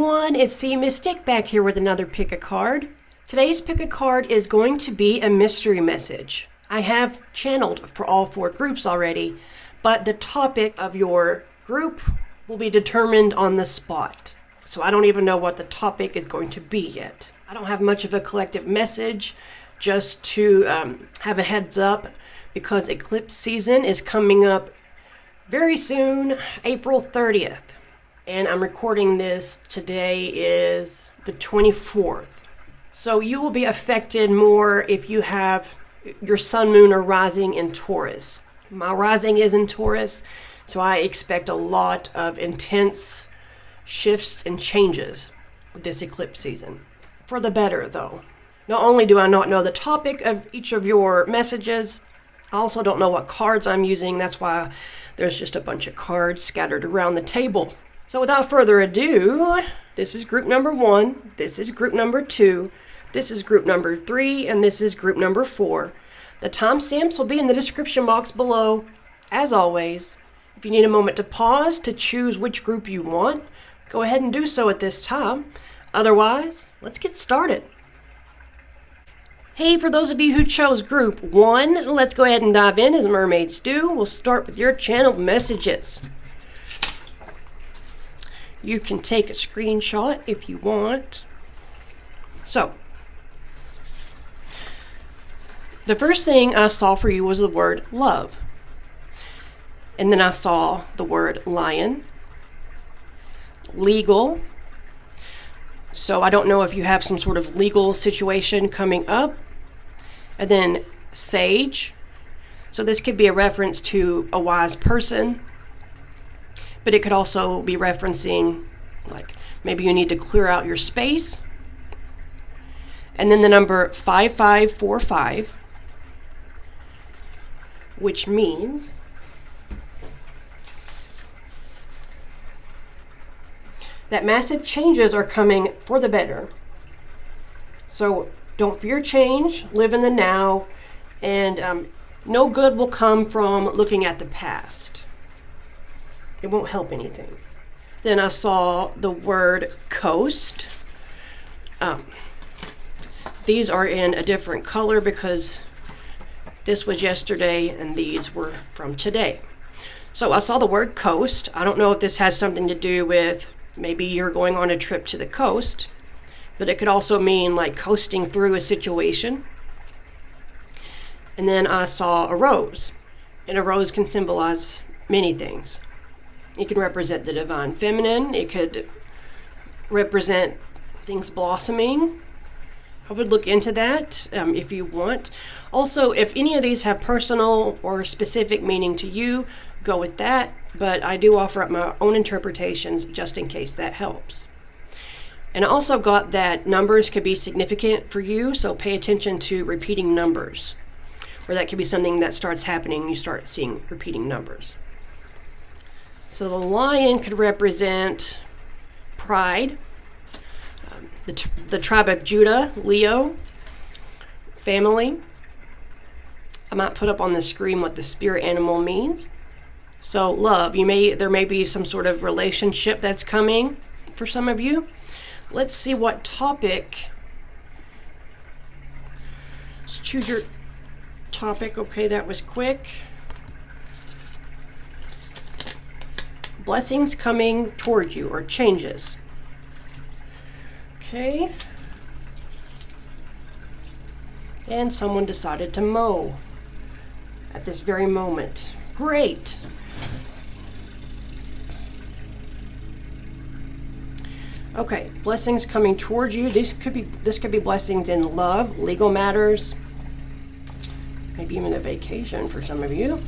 everyone, it's SeaMystic back here with another pick a card. Today's pick a card is going to be a mystery message. I have channeled for all 4 groups already, but the topic of your group will be determined on the spot. So I don't even know what the topic is going to be yet. I don't have much of a collective message, just to have a heads up because eclipse season is coming up very soon, April 30th. And I'm recording this, today is the 24th. So you will be affected more if you have your sun, moon, or rising in Taurus. My rising is in Taurus, so I expect a lot of intense shifts and changes with this eclipse season. For the better, though. Not only do I not know the topic of each of your messages, I also don't know what cards I'm using. That's why there's just a bunch of cards scattered around the table. So without further ado, this is group number 1, this is group number 2, this is group number 3, and this is group number 4. The timestamps will be in the description box below, as always. If you need a moment to pause to choose which group you want, go ahead and do so at this time. Otherwise, let's get started. Hey, for those of you who chose group 1, let's go ahead and dive in as mermaids do. We'll start with your channeled messages. You can take a screenshot if you want. So, the first thing I saw for you was the word love. And then I saw the word lion, legal. So I don't know if you have some sort of legal situation coming up. And then sage. So this could be a reference to a wise person. But it could also be referencing, like, maybe you need to clear out your space. And then the number 5545, which means that massive changes are coming for the better. So don't fear change, live in the now, and no good will come from looking at the past. It won't help anything. Then I saw the word coast. These are in a different color because this was yesterday and these were from today. So I saw the word coast. I don't know if this has something to do with maybe you're going on a trip to the coast, but it could also mean like coasting through a situation. And then I saw a rose, and a rose can symbolize many things. It can represent the divine feminine. It could represent things blossoming. I would look into that if you want. Also, if any of these have personal or specific meaning to you, go with that. But I do offer up my own interpretations just in case that helps. And I also got that numbers could be significant for you, so pay attention to repeating numbers. Or that could be something that starts happening, you start seeing repeating numbers. So the lion could represent pride, the tribe of Judah, Leo, family. I might put up on the screen what the spirit animal means. So love, there may be some sort of relationship that's coming for some of you. Let's see what topic. Let's choose your topic. Okay, that was quick. Blessings coming towards you, or changes. Okay. And someone decided to mow at this very moment. Great. Okay, blessings coming towards you. This could be blessings in love, legal matters, maybe even a vacation for some of you.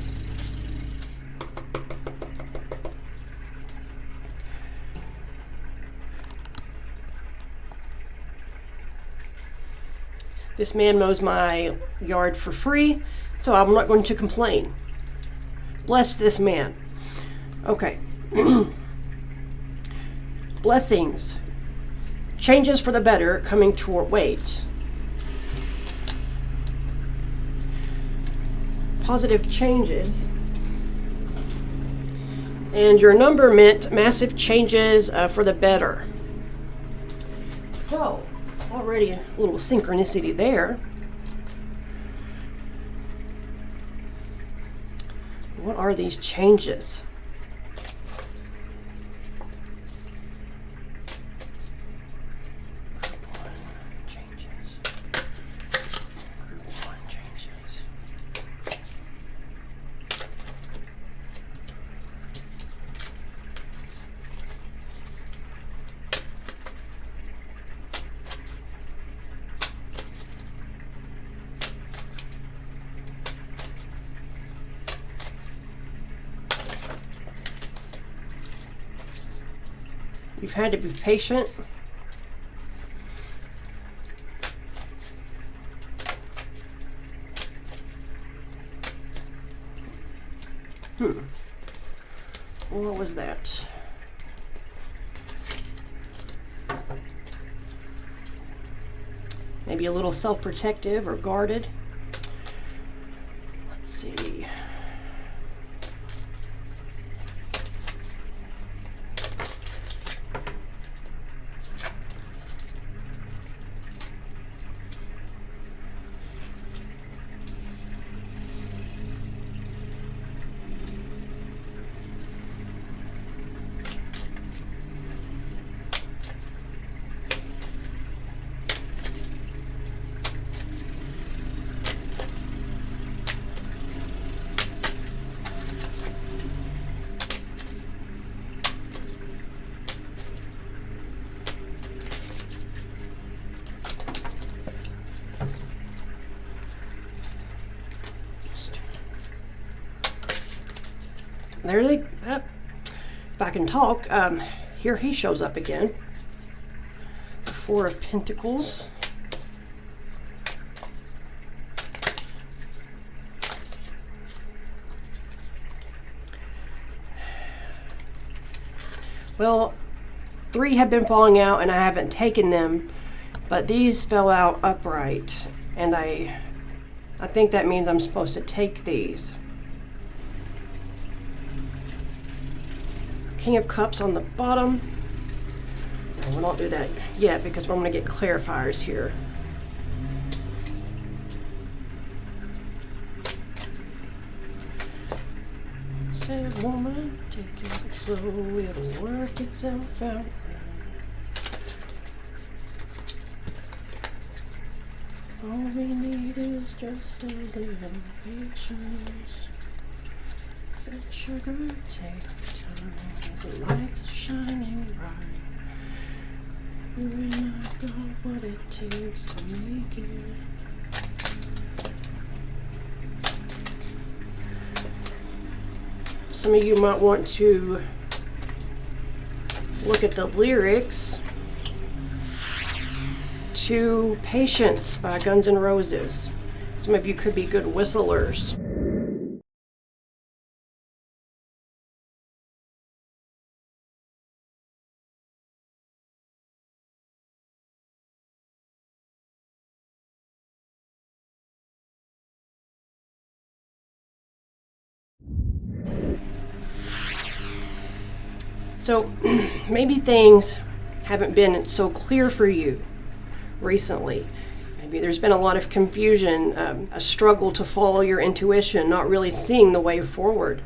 This man mows my yard for free, so I'm not going to complain. Bless this man. Okay. Blessings. Changes for the better coming toward, wait. Positive changes. And your number meant massive changes for the better. So, already a little synchronicity there. What are these changes? You've had to be patient. What was that? Maybe a little self-protective or guarded. Let's see. There they, if I can talk, here he shows up again. The Four of Pentacles. Well, 3 have been falling out and I haven't taken them, but these fell out upright, and I think that means I'm supposed to take these. King of Cups on the bottom. No, we'll not do that yet because we're going to get clarifiers here. Said woman, take it slow, it'll work itself out. All we need is just a little patience. Said sugar, take time. The lights are shining bright. You and I got what it takes to make it. Some of you might want to look at the lyrics to Patience by Guns N' Roses. Some of you could be good whistlers. So maybe things haven't been so clear for you recently. Maybe there's been a lot of confusion, a struggle to follow your intuition, not really seeing the way forward.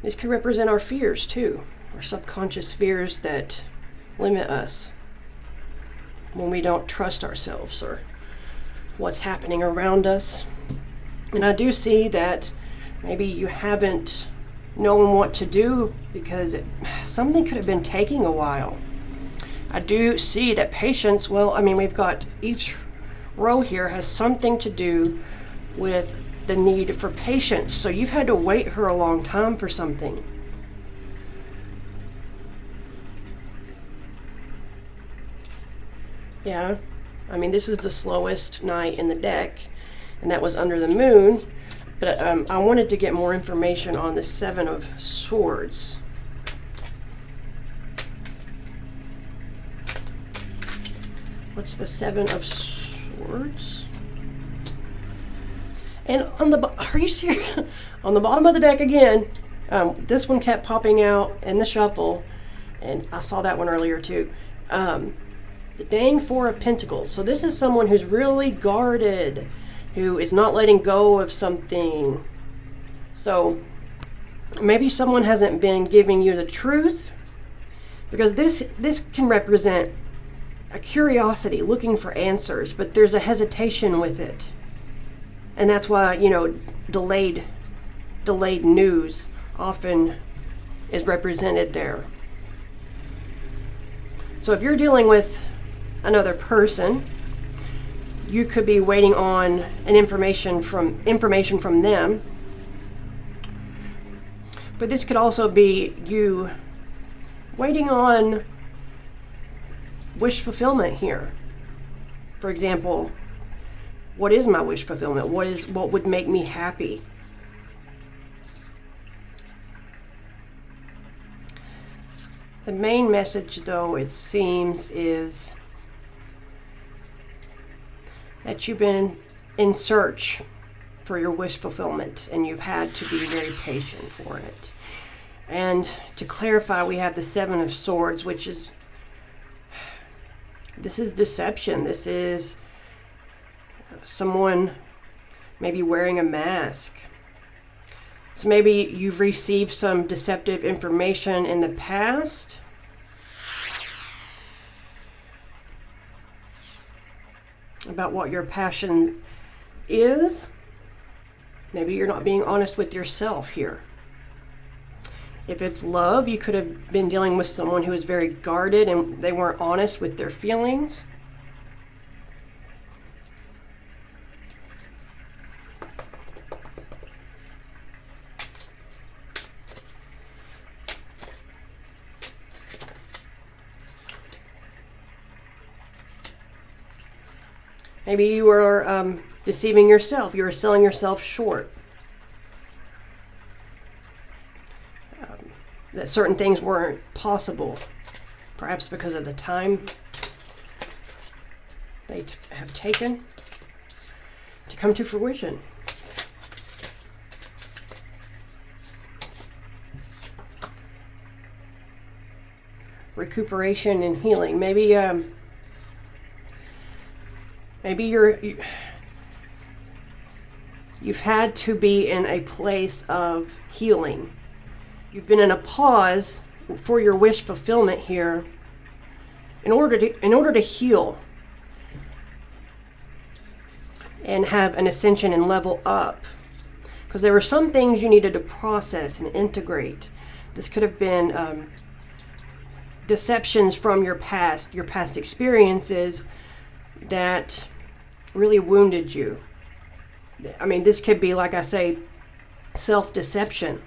This could represent our fears too, our subconscious fears that limit us when we don't trust ourselves or what's happening around us. And I do see that maybe you haven't known what to do because something could have been taking a while. I do see that patience, well, I mean, we've got each row here has something to do with the need for patience. So you've had to wait for a long time for something. Yeah, I mean, this is the slowest night in the deck, and that was under the moon. But I wanted to get more information on the Seven of Swords. What's the Seven of Swords? And on the, are you serious? On the bottom of the deck again, this one kept popping out in the shuffle, and I saw that one earlier too. The dang Four of Pentacles. So this is someone who's really guarded, who is not letting go of something. So maybe someone hasn't been giving you the truth, because this can represent a curiosity, looking for answers, but there's a hesitation with it. And that's why, delayed news often is represented there. So if you're dealing with another person, you could be waiting on an information from them. But this could also be you waiting on wish fulfillment here. For example, what is my wish fulfillment? What would make me happy? The main message, though, it seems, is that you've been in search for your wish fulfillment, and you've had to be very patient for it. And to clarify, we have the Seven of Swords, which is, this is deception. This is someone maybe wearing a mask. So maybe you've received some deceptive information in the past. About what your passion is. Maybe you're not being honest with yourself here. If it's love, you could have been dealing with someone who is very guarded and they weren't honest with their feelings. Maybe you were deceiving yourself. You were selling yourself short. That certain things weren't possible, perhaps because of the time they have taken to come to fruition. Recuperation and healing. Maybe you've had to be in a place of healing. You've been in a pause for your wish fulfillment here in order to heal and have an ascension and level up. Because there were some things you needed to process and integrate. This could have been deceptions from your past experiences that really wounded you. I mean, this could be, like I say, self-deception,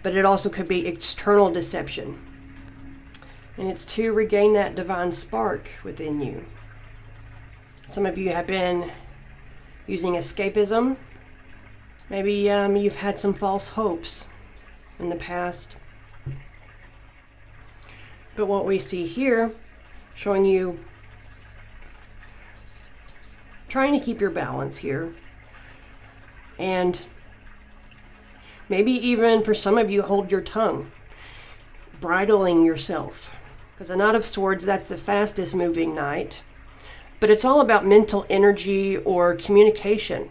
but it also could be external deception. And it's to regain that divine spark within you. Some of you have been using escapism. Maybe you've had some false hopes in the past. But what we see here, showing you trying to keep your balance here. And maybe even for some of you, hold your tongue, bridling yourself. Because the Knight of Swords, that's the fastest moving knight. But it's all about mental energy or communication.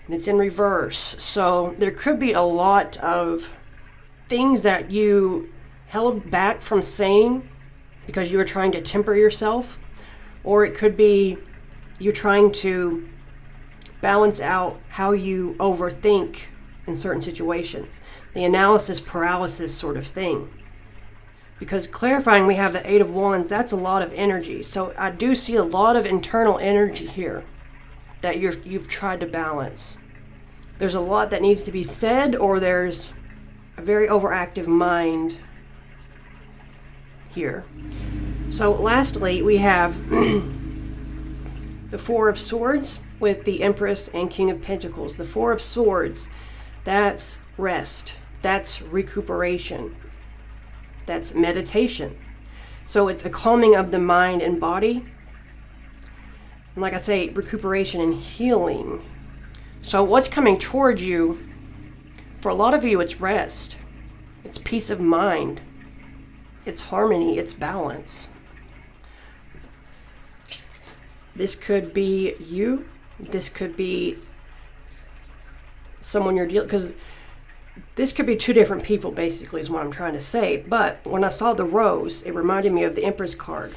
And it's in reverse. So there could be a lot of things that you held back from saying because you were trying to temper yourself. Or it could be you trying to balance out how you overthink in certain situations. The analysis paralysis sort of thing. Because clarifying, we have the Eight of Wands, that's a lot of energy. So I do see a lot of internal energy here that you've tried to balance. There's a lot that needs to be said, or there's a very overactive mind here. So lastly, we have the Four of Swords with the Empress and King of Pentacles. The Four of Swords, that's rest, that's recuperation, that's meditation. So it's a calming of the mind and body. And like I say, recuperation and healing. So what's coming towards you, for a lot of you, it's rest. It's peace of mind. It's harmony, it's balance. This could be you. This could be someone you're dealing, because this could be two different people, basically, is what I'm trying to say. But when I saw the rose, it reminded me of the Empress card.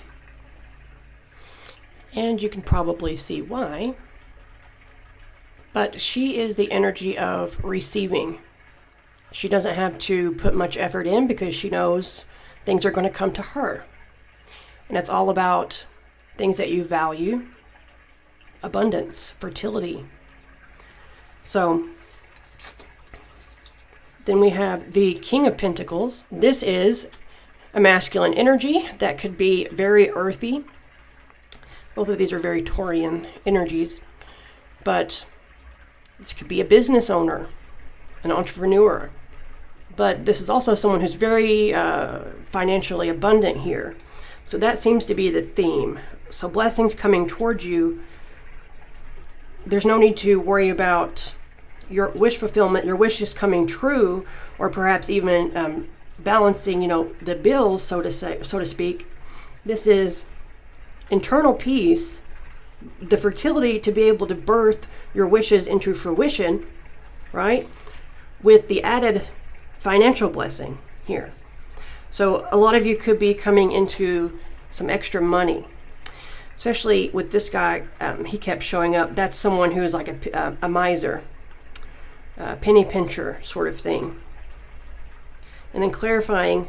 And you can probably see why. But she is the energy of receiving. She doesn't have to put much effort in because she knows things are going to come to her. And it's all about things that you value, abundance, fertility. So then we have the King of Pentacles. This is a masculine energy that could be very earthy. Both of these are very Taurian energies, but this could be a business owner, an entrepreneur. But this is also someone who's very financially abundant here. So that seems to be the theme. So blessings coming towards you. There's no need to worry about your wish fulfillment, your wishes coming true, or perhaps even balancing, the bills, so to speak. This is internal peace, the fertility to be able to birth your wishes into fruition, right? With the added financial blessing here. So a lot of you could be coming into some extra money, especially with this guy. He kept showing up. That's someone who is like a miser, penny pincher sort of thing. And then clarifying,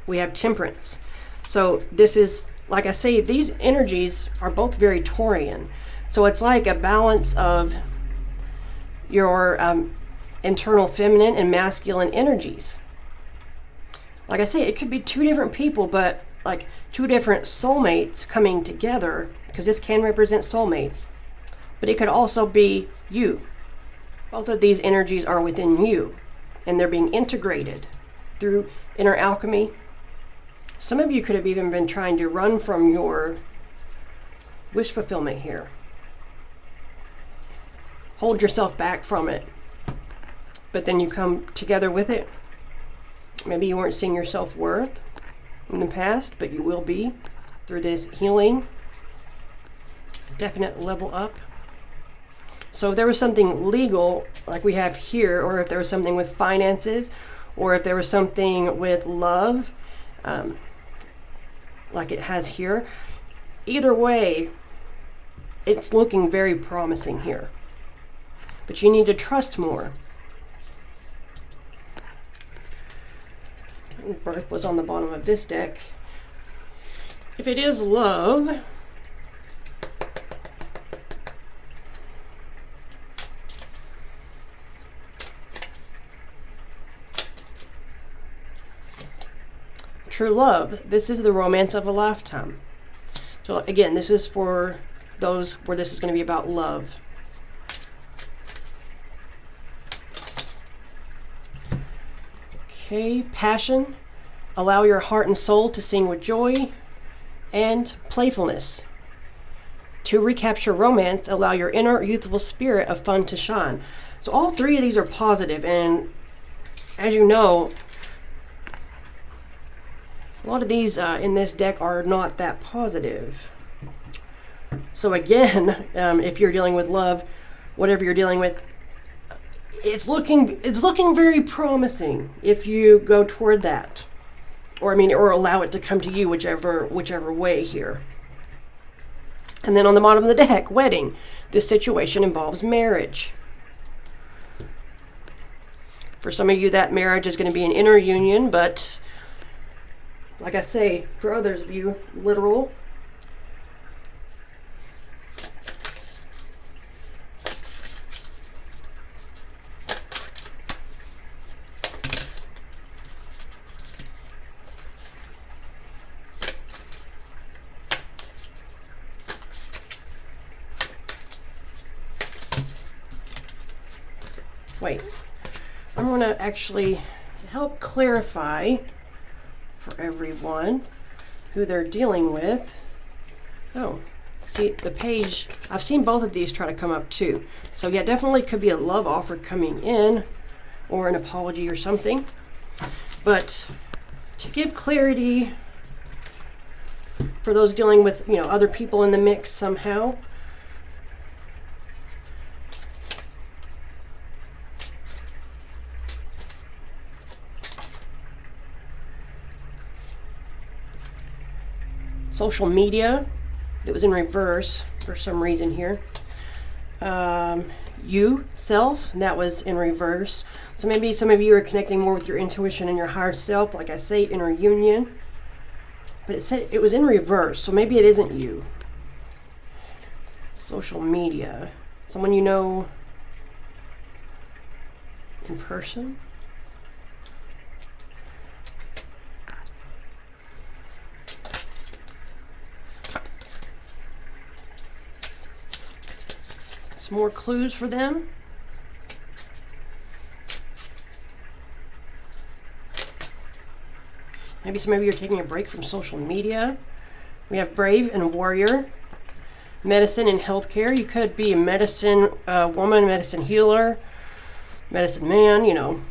we have temperance. So this is, like I say, these energies are both very Taurian. So it's like a balance of your internal feminine and masculine energies. Like I say, it could be two different people, but like two different soulmates coming together, because this can represent soulmates. But it could also be you. Both of these energies are within you, and they're being integrated through inner alchemy. Some of you could have even been trying to run from your wish fulfillment here. Hold yourself back from it. But then you come together with it. Maybe you weren't seeing your self-worth in the past, but you will be through this healing. Definite level up. So if there was something legal, like we have here, or if there was something with finances, or if there was something with love, like it has here, either way, it's looking very promising here. But you need to trust more. Birth was on the bottom of this deck. If it is love, true love, this is the romance of a lifetime. So again, this is for those where this is going to be about love. Okay, passion. Allow your heart and soul to sing with joy. And playfulness. To recapture romance, allow your inner youthful spirit of fun to shine. So all three of these are positive, and as you know, a lot of these in this deck are not that positive. So again, if you're dealing with love, whatever you're dealing with, it's looking very promising if you go toward that, or allow it to come to you, whichever way here. And then on the bottom of the deck, wedding. This situation involves marriage. For some of you, that marriage is going to be an inner union, but like I say, for others of you, literal. Wait, I'm going to actually help clarify for everyone who they're dealing with. Oh, see the page, I've seen both of these try to come up too. So yeah, definitely could be a love offer coming in or an apology or something. But to give clarity for those dealing with, other people in the mix somehow. Social media, it was in reverse for some reason here. You, self, that was in reverse. So maybe some of you are connecting more with your intuition and your higher self, like I say, inner union. But it said it was in reverse, so maybe it isn't you. Social media, someone you know in person. Some more clues for them. Maybe some of you are taking a break from social media. We have brave and warrior. Medicine and healthcare. You could be a medicine woman, medicine healer, medicine man, You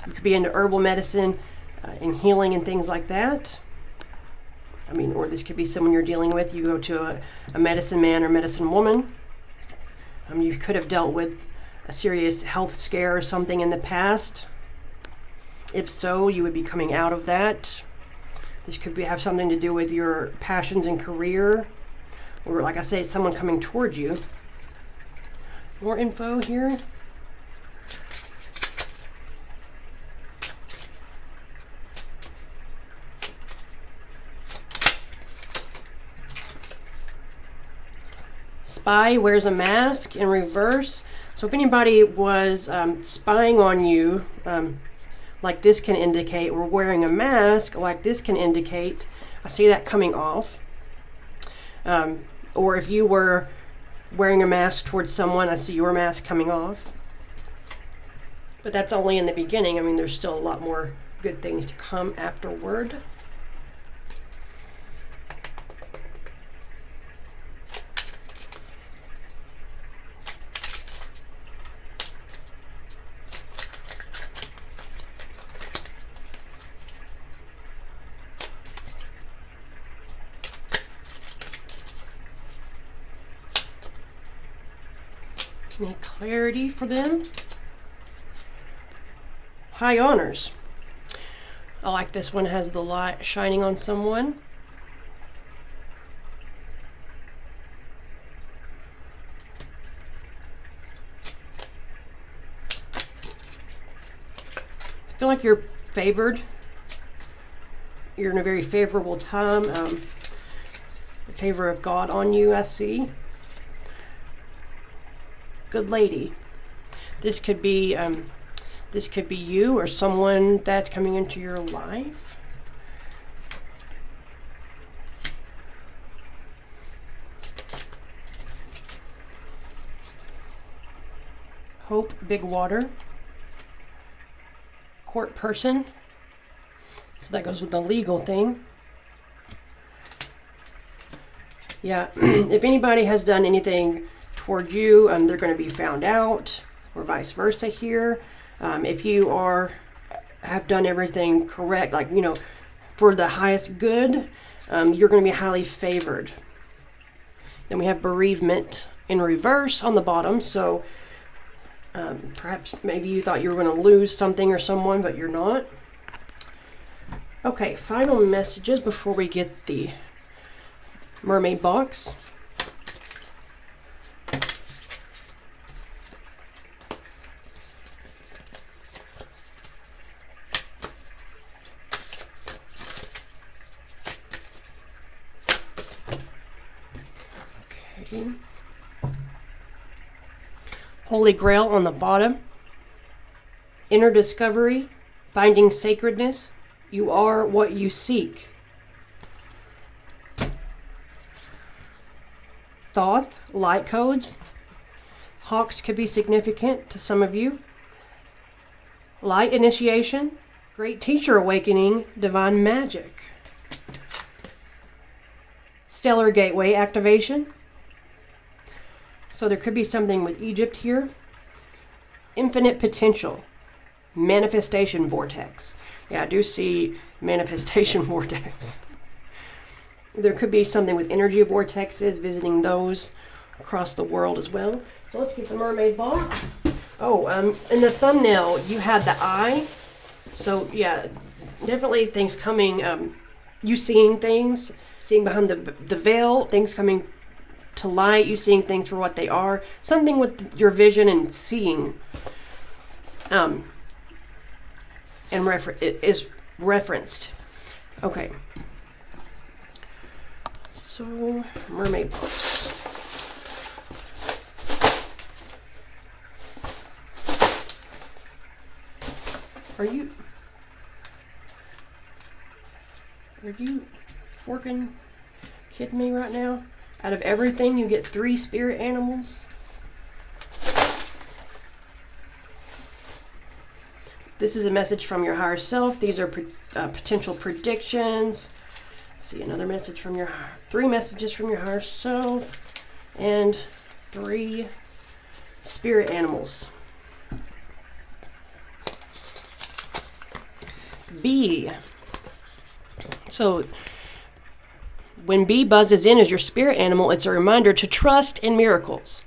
could be into herbal medicine and healing and things like that. Or this could be someone you're dealing with. You go to a medicine man or medicine woman. You could have dealt with a serious health scare or something in the past. If so, you would be coming out of that. This could have something to do with your passions and career. Or, like I say, someone coming towards you. More info here. Spy wears a mask in reverse. So if anybody was spying on you, like this can indicate, or wearing a mask, like this can indicate, I see that coming off. Or if you were wearing a mask towards someone, I see your mask coming off. But that's only in the beginning. There's still a lot more good things to come afterward. Any clarity for them? High honors. I like this one, has the light shining on someone. I feel like you're favored. You're in a very favorable time. The favor of God on you, I see. Good lady. This could be you or someone that's coming into your life. Hope, big water. Court person. So that goes with the legal thing. Yeah, if anybody has done anything towards you, they're going to be found out, or vice versa here. If you have done everything correct, for the highest good, you're going to be highly favored. Then we have bereavement in reverse on the bottom, so perhaps maybe you thought you were going to lose something or someone, but you're not. Okay, final messages before we get the mermaid box. Holy Grail on the bottom. Inner discovery, finding sacredness. You are what you seek. Thoth, light codes. Hawks could be significant to some of you. Light initiation, great teacher awakening, divine magic. Stellar gateway activation. So there could be something with Egypt here. Infinite potential. Manifestation vortex. Yeah, I do see manifestation vortex. There could be something with energy vortexes, visiting those across the world as well. So let's get the mermaid box. Oh, in the thumbnail, you had the eye. So yeah, definitely things coming, you seeing things, seeing behind the veil, things coming to light, you seeing things for what they are. Something with your vision and seeing and is referenced. Okay. So, mermaid box. Are you forking kidding me right now? Out of everything, you get 3 spirit animals? This is a message from your higher self. These are potential predictions. Let's see, another message from 3 messages from your higher self, and 3 spirit animals. Bee. So when bee buzzes in as your spirit animal, it's a reminder to trust in miracles.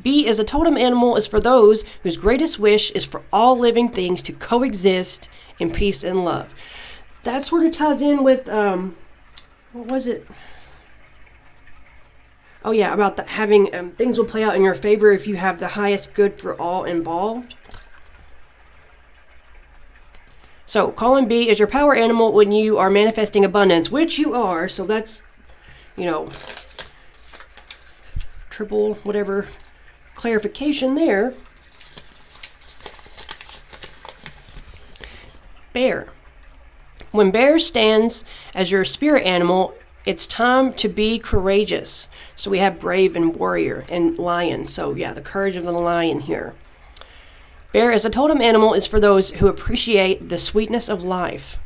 Bee as a totem animal is for those whose greatest wish is for all living things to coexist in peace and love. That sort of ties in with, what was it? Oh yeah, about having things will play out in your favor if you have the highest good for all involved. So, calling bee is your power animal when you are manifesting abundance, which you are. So that's, triple whatever clarification there. Bear. When bear stands as your spirit animal, it's time to be courageous. So we have brave and warrior and lion. So yeah, the courage of the lion here. Bear as a totem animal is for those who appreciate the sweetness of life.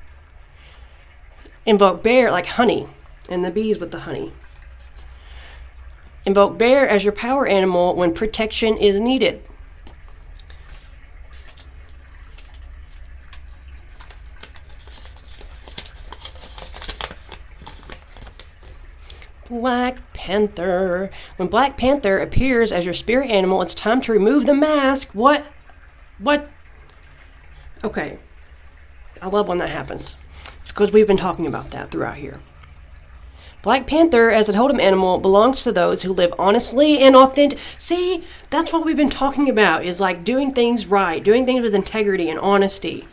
Invoke bear like honey, and the bees with the honey. Invoke bear as your power animal when protection is needed. Black Panther. When Black Panther appears as your spirit animal, it's time to remove the mask. What? Okay. I love when that happens. It's because we've been talking about that throughout here. Black Panther as a totem animal belongs to those who live honestly and authentic. See, that's what we've been talking about, is like doing things right, doing things with integrity and honesty.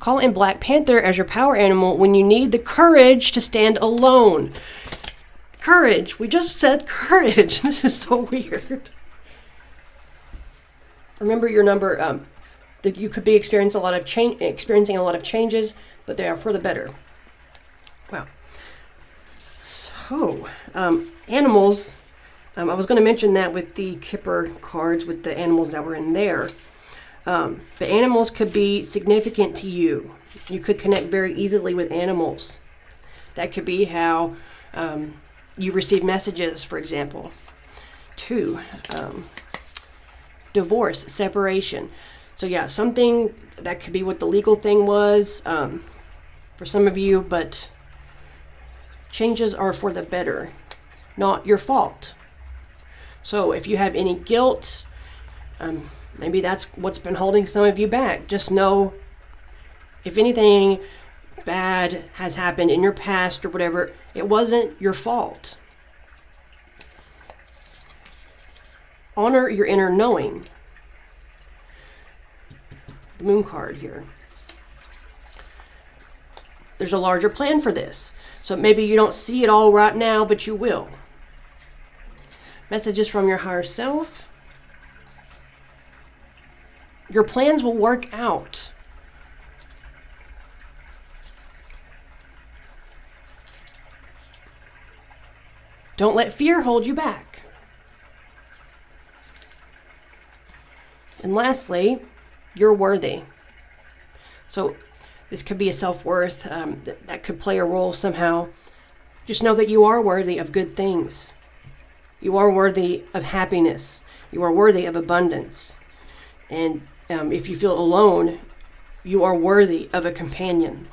Call in Black Panther as your power animal when you need the courage to stand alone. Courage. We just said courage. This is so weird. Remember your number, that you could be experiencing a lot of changes, but they are for the better. Wow. So, animals, I was going to mention that with the Kipper cards, with the animals that were in there. But animals could be significant to you. You could connect very easily with animals. That could be how you receive messages, for example. 2, divorce, separation. So yeah, something that could be what the legal thing was for some of you, but changes are for the better, not your fault. So if you have any guilt, maybe that's what's been holding some of you back. Just know, if anything bad has happened in your past or whatever, it wasn't your fault. Honor your inner knowing. The moon card here. There's a larger plan for this. So maybe you don't see it all right now, but you will. Messages from your higher self. Your plans will work out. Don't let fear hold you back. And lastly, you're worthy. So this could be a self-worth that could play a role somehow. Just know that you are worthy of good things. You are worthy of happiness. You are worthy of abundance. And if you feel alone, you are worthy of a companion.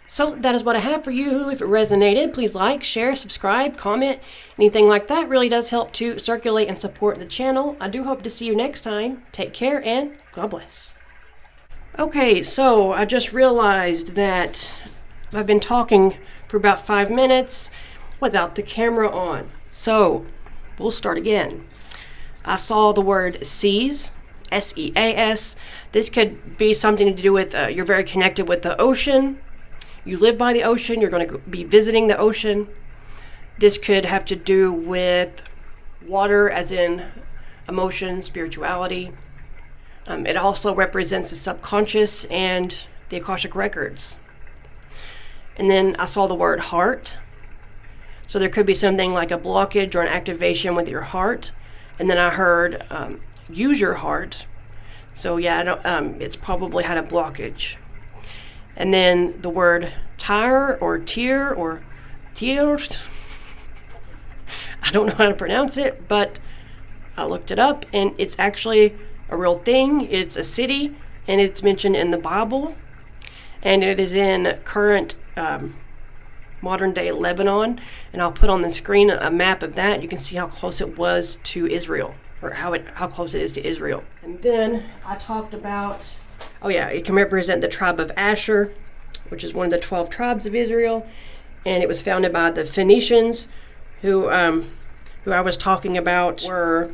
So that is what I have for you. If it resonated, please like, share, subscribe, comment. Anything like that really does help to circulate and support the channel. I do hope to see you next time. Take care and God bless. Okay, so I just realized that I've been talking for about 5 minutes without the camera on. So we'll start again. I saw the word seas, S-E-A-S. This could be something to do with you're very connected with the ocean. You live by the ocean, you're going to be visiting the ocean. This could have to do with water, as in emotion, spirituality. It also represents the subconscious and the Akashic records. And then I saw the word heart. So there could be something like a blockage or an activation with your heart. And then I heard use your heart. So yeah, it's probably had a blockage. And then the word tire or tear or tear, I don't know how to pronounce it, but I looked it up and it's actually a real thing. It's a city and it's mentioned in the Bible, and it is in current modern day Lebanon. And I'll put on the screen a map of that. You can see how close it was to Israel, or how close it is to Israel. And then I talked about, oh yeah, it can represent the tribe of Asher, which is one of the 12 tribes of Israel. And it was founded by the Phoenicians, who I was talking about were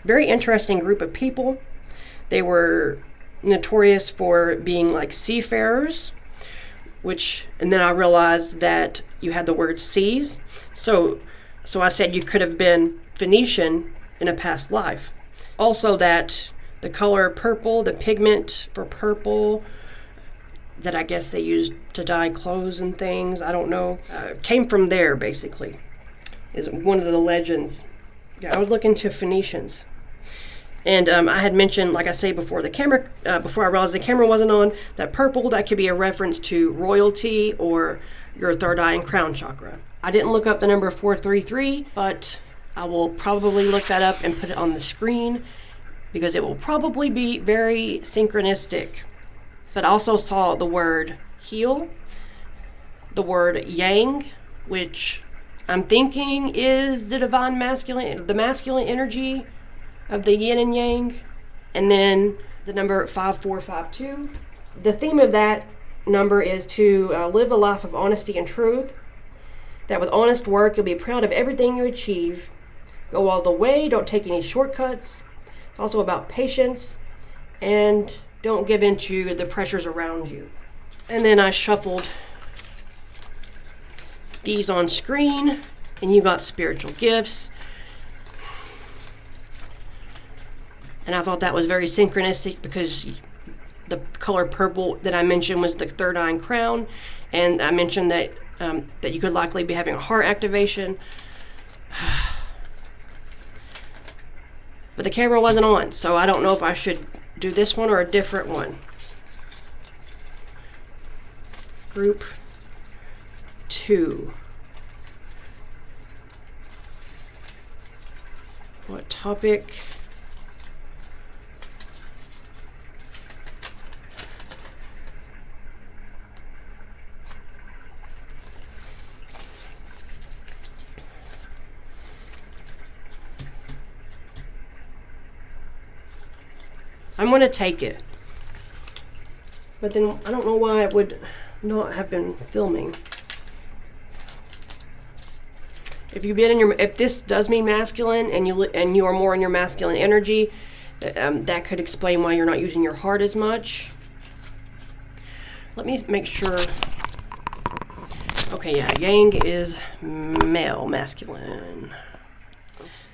a very interesting group of people. They were notorious for being like seafarers, and then I realized that you had the word seas. So I said you could have been Phoenician in a past life. Also that the color purple, the pigment for purple that I guess they used to dye clothes and things, I don't know, came from there basically, is one of the legends. Yeah, I was looking to Phoenicians. And I had mentioned, like I say before before I realized the camera wasn't on, that purple, that could be a reference to royalty or your third eye and crown chakra. I didn't look up the number 433, but I will probably look that up and put it on the screen, because it will probably be very synchronistic. But I also saw the word heal, the word yang, which I'm thinking is the divine masculine, the masculine energy of the yin and yang. And then the number 5452. The theme of that number is to live a life of honesty and truth, that with honest work you'll be proud of everything you achieve. Go all the way, don't take any shortcuts. It's also about patience, and don't give in to the pressures around you. And then I shuffled these on screen, and you got spiritual gifts. And I thought that was very synchronistic, because the color purple that I mentioned was the third eye and crown, and I mentioned that that you could likely be having a heart activation. But the camera wasn't on, so I don't know if I should do this one or a different one. Group 2. What topic? I'm going to take it. But then I don't know why I would not have been filming. If this does mean masculine and you are more in your masculine energy, that could explain why you're not using your heart as much. Let me make sure. Okay, yeah, yang is male, masculine.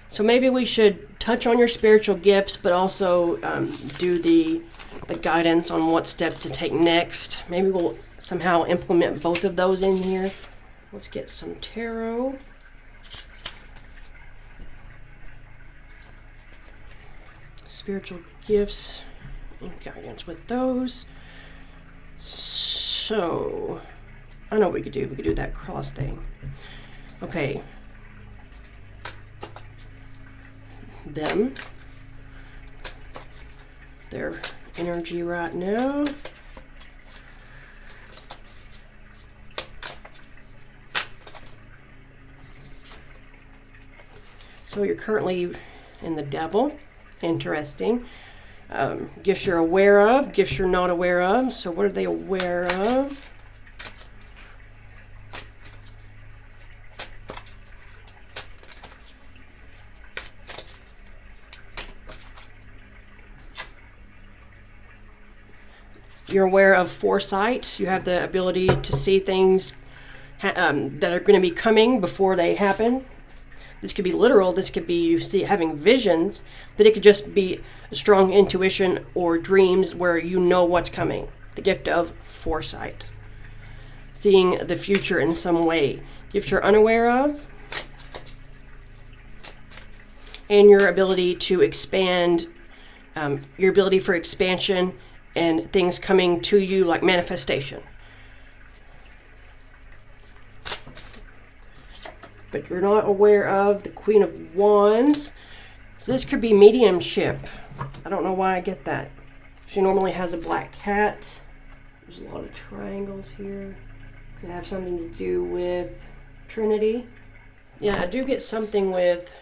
So maybe we should touch on your spiritual gifts, but also do the guidance on what steps to take next. Maybe we'll somehow implement both of those in here. Let's get some tarot. Spiritual gifts and guidance with those. So, I know what we could do. We could do that cross thing. Okay. Them. Their energy right now. So you're currently in the Devil. Interesting. Gifts you're aware of, gifts you're not aware of. So what are they aware of? You're aware of foresight. You have the ability to see things that are going to be coming before they happen. This could be literal. This could be you see having visions, but it could just be a strong intuition or dreams where you know what's coming. The gift of foresight. Seeing the future in some way. Gift you're unaware of. And your ability to expand, your ability for expansion and things coming to you like manifestation. But you're not aware of the Queen of Wands. So this could be mediumship. I don't know why I get that. She normally has a black cat. There's a lot of triangles here. Could have something to do with Trinity. Yeah, I do get something with...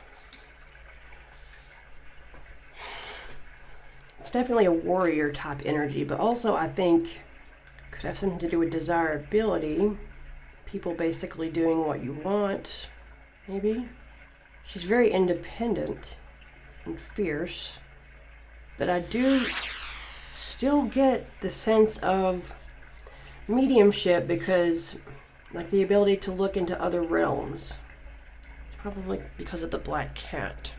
It's definitely a warrior type energy, but also I think could have something to do with desirability. People basically doing what you want, maybe. She's very independent and fierce, but I do still get the sense of mediumship because like the ability to look into other realms. It's probably because of the black cat.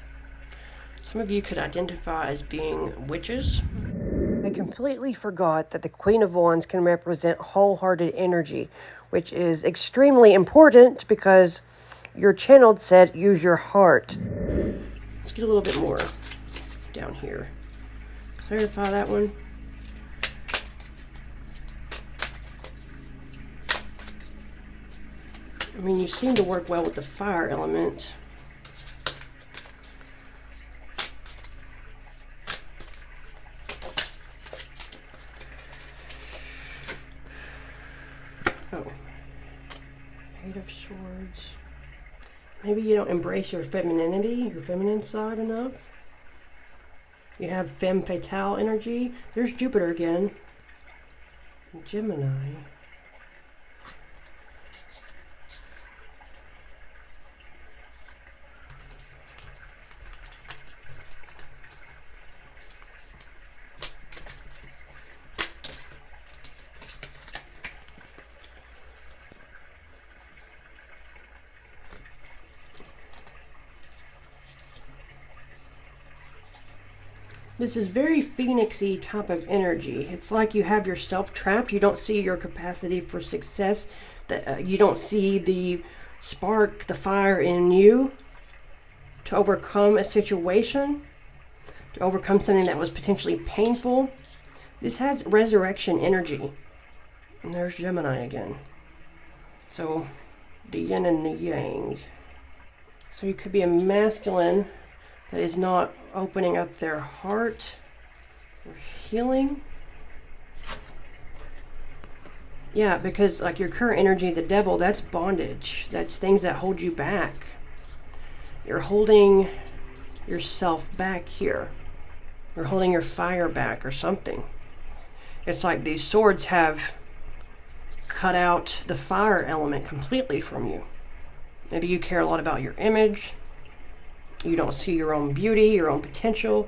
Some of you could identify as being witches. I completely forgot that the Queen of Wands can represent wholehearted energy, which is extremely important because your channeled said use your heart. Let's get a little bit more down here. Clarify that one. I mean, you seem to work well with the fire element. Oh, Eight of Swords. Maybe you don't embrace your femininity, your feminine side enough. You have femme fatale energy. There's Jupiter again. Gemini. This is very phoenixy type of energy. It's like you have yourself trapped. You don't see your capacity for success. You don't see the spark, the fire in you to overcome a situation, to overcome something that was potentially painful. This has resurrection energy. And there's Gemini again. So the yin and the yang. So you could be a masculine that is not opening up their heart for healing. Yeah, because like your current energy, the devil, that's bondage. That's things that hold you back. You're holding yourself back here. You're holding your fire back or something. It's like these swords have cut out the fire element completely from you. Maybe you care a lot about your image. You don't see your own beauty, your own potential.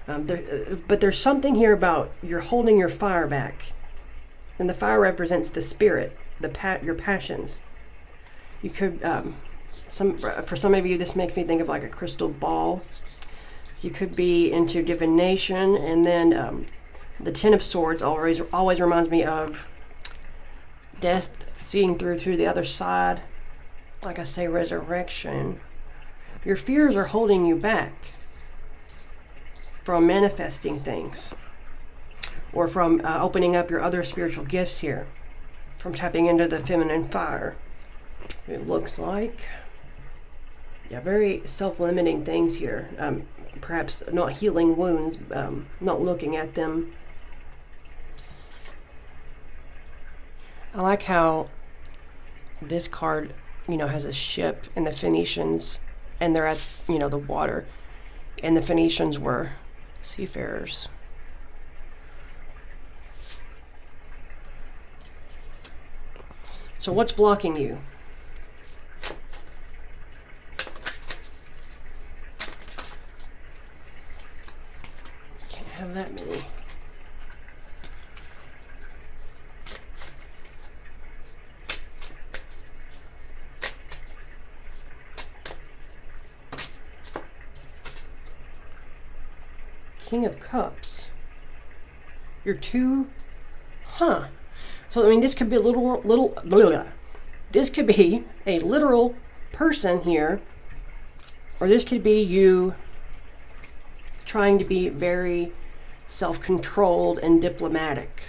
But there's something here about you're holding your fire back. And the fire represents the spirit, your passions. You could, for some of you, this makes me think of like a crystal ball. So you could be into divination. And then the Ten of Swords always reminds me of death, seeing through the other side. Like I say, resurrection. Your fears are holding you back from manifesting things or from opening up your other spiritual gifts here, from tapping into the feminine fire. It looks like, yeah, very self-limiting things here. Perhaps not healing wounds, not looking at them. I like how this card, has a ship, and the Phoenicians and they're at, you know, the water. And the Phoenicians were seafarers. So what's blocking you? Can't have that many. King of Cups. You're too, huh? So I mean, this could be a this could be a literal person here, or this could be you trying to be very self-controlled and diplomatic.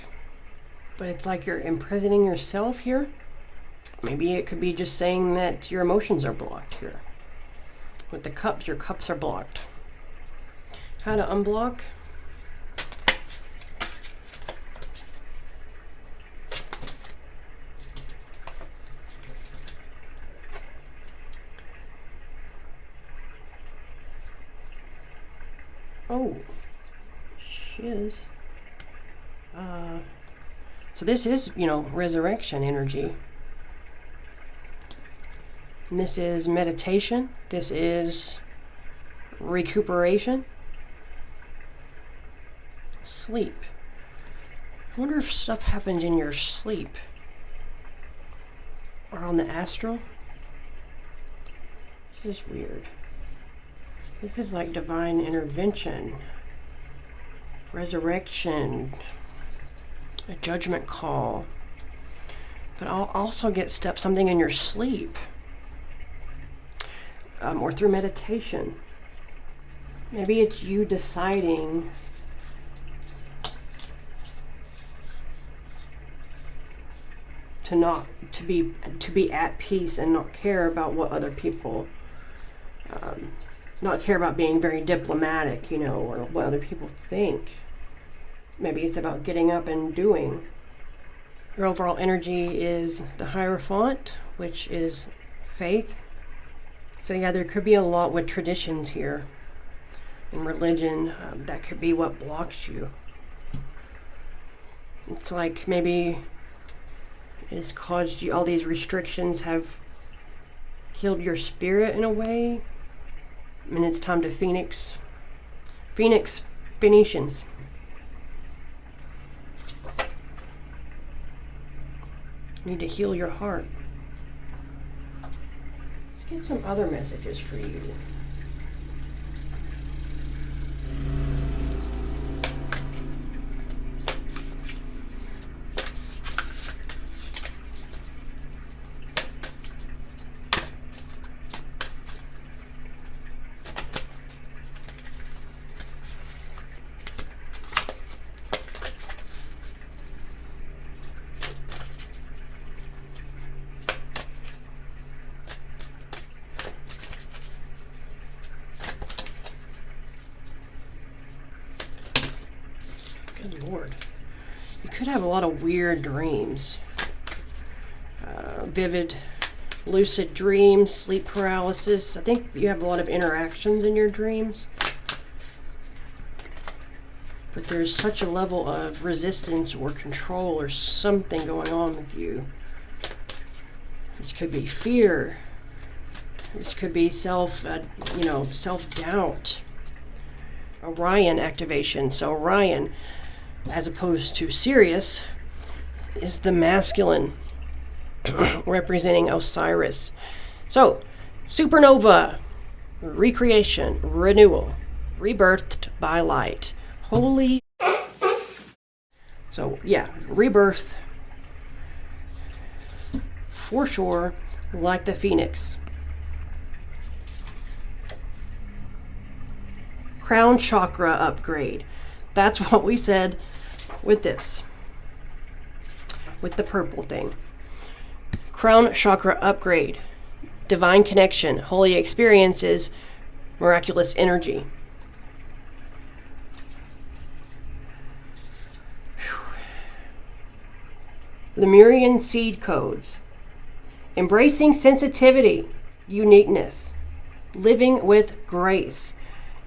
But it's like you're imprisoning yourself here. Maybe it could be just saying that your emotions are blocked here. With the cups, your cups are blocked. How to unblock? Oh, shiz. So this is, you know, resurrection energy. And this is meditation. This is recuperation. Sleep. I wonder if stuff happens in your sleep or on the astral. This is weird. This is like divine intervention, resurrection, a judgment call. But I'll also get something in your sleep, or through meditation. Maybe it's you deciding to be at peace and not care about what other people, not care about being very diplomatic, you know, or what other people think. Maybe it's about getting up and doing. Your overall energy is the Hierophant, which is faith. So yeah, there could be a lot with traditions here in religion. That could be what blocks you. It's like maybe it's caused you, all these restrictions have killed your spirit in a way. And it's time to Phoenicians. You need to heal your heart. Let's get some other messages for you. Good Lord. You could have a lot of weird dreams. Vivid, lucid dreams, sleep paralysis. I think you have a lot of interactions in your dreams. But there's such a level of resistance or control or something going on with you. This could be fear. This could be self-doubt. Orion activation. So Orion, as opposed to Sirius, is the masculine, representing Osiris. So, supernova, recreation, renewal, rebirthed by light. Holy. So, yeah, rebirth, for sure, like the phoenix. Crown chakra upgrade. That's what we said with this, with the purple thing. Crown chakra upgrade, divine connection, holy experiences, miraculous energy. Lemurian seed codes, embracing sensitivity, uniqueness, living with grace,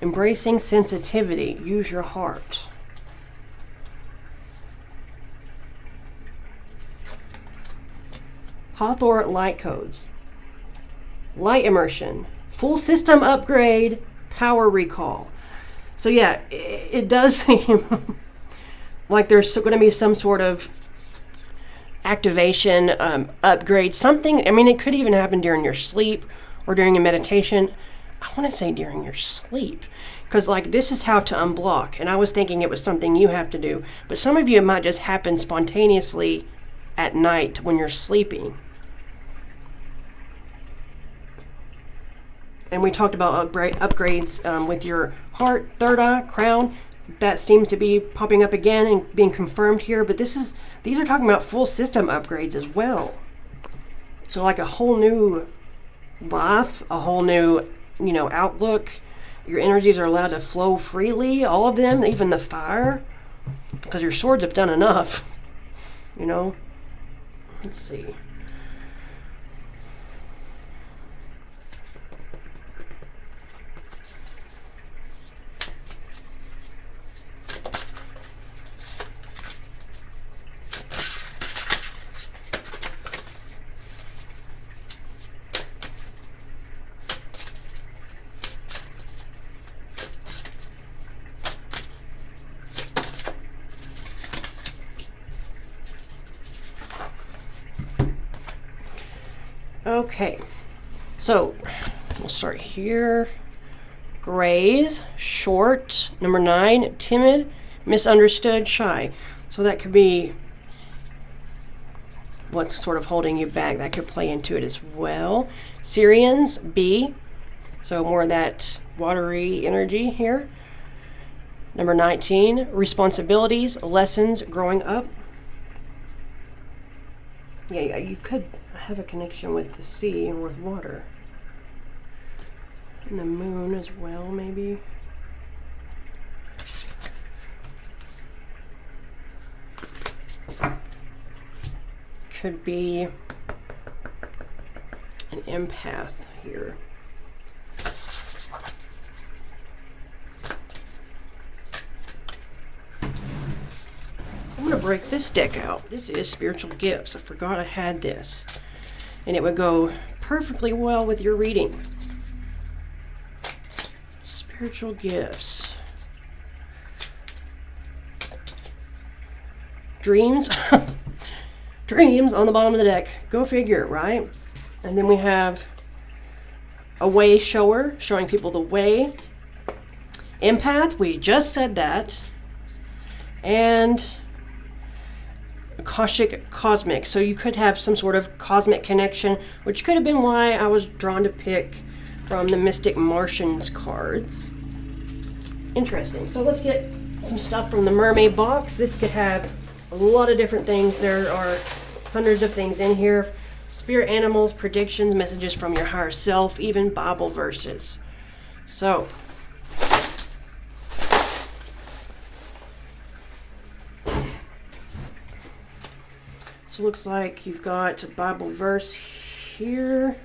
embracing sensitivity, use your heart. Hawthorne light codes, light immersion, full system upgrade, power recall. So yeah, it does seem like there's going to be some sort of activation, upgrade, something. I mean, it could even happen during your sleep or during a meditation. I want to say during your sleep, because like this is how to unblock. And I was thinking it was something you have to do, but some of you it might just happen spontaneously at night when you're sleeping. And we talked about upgrades with your heart, third eye, crown. That seems to be popping up again and being confirmed here. But these are talking about full system upgrades as well. So like a whole new life, a whole new, outlook. Your energies are allowed to flow freely, all of them, even the fire. Because your swords have done enough, Let's see. Okay, so we'll start here. Grays, short, number 9, timid, misunderstood, shy. So that could be what's sort of holding you back. That could play into it as well. Syrians, B, so more of that watery energy here. Number 19, responsibilities, lessons, growing up. Yeah, you could have a connection with the sea and with water. And the moon as well, maybe. Could be an empath here. I'm going to break this deck out. This is Spiritual Gifts. I forgot I had this. And it would go perfectly well with your reading. Spiritual Gifts. Dreams. Dreams on the bottom of the deck. Go figure, right? And then we have a way shower, showing people the way. Empath, we just said that. And Akashic Cosmic. So you could have some sort of cosmic connection, which could have been why I was drawn to pick from the Mystic Martians cards. Interesting. So let's get some stuff from the mermaid box. This could have a lot of different things. There are hundreds of things in here. Spirit animals, predictions, messages from your higher self, even Bible verses. So it looks like you've got a Bible verse here.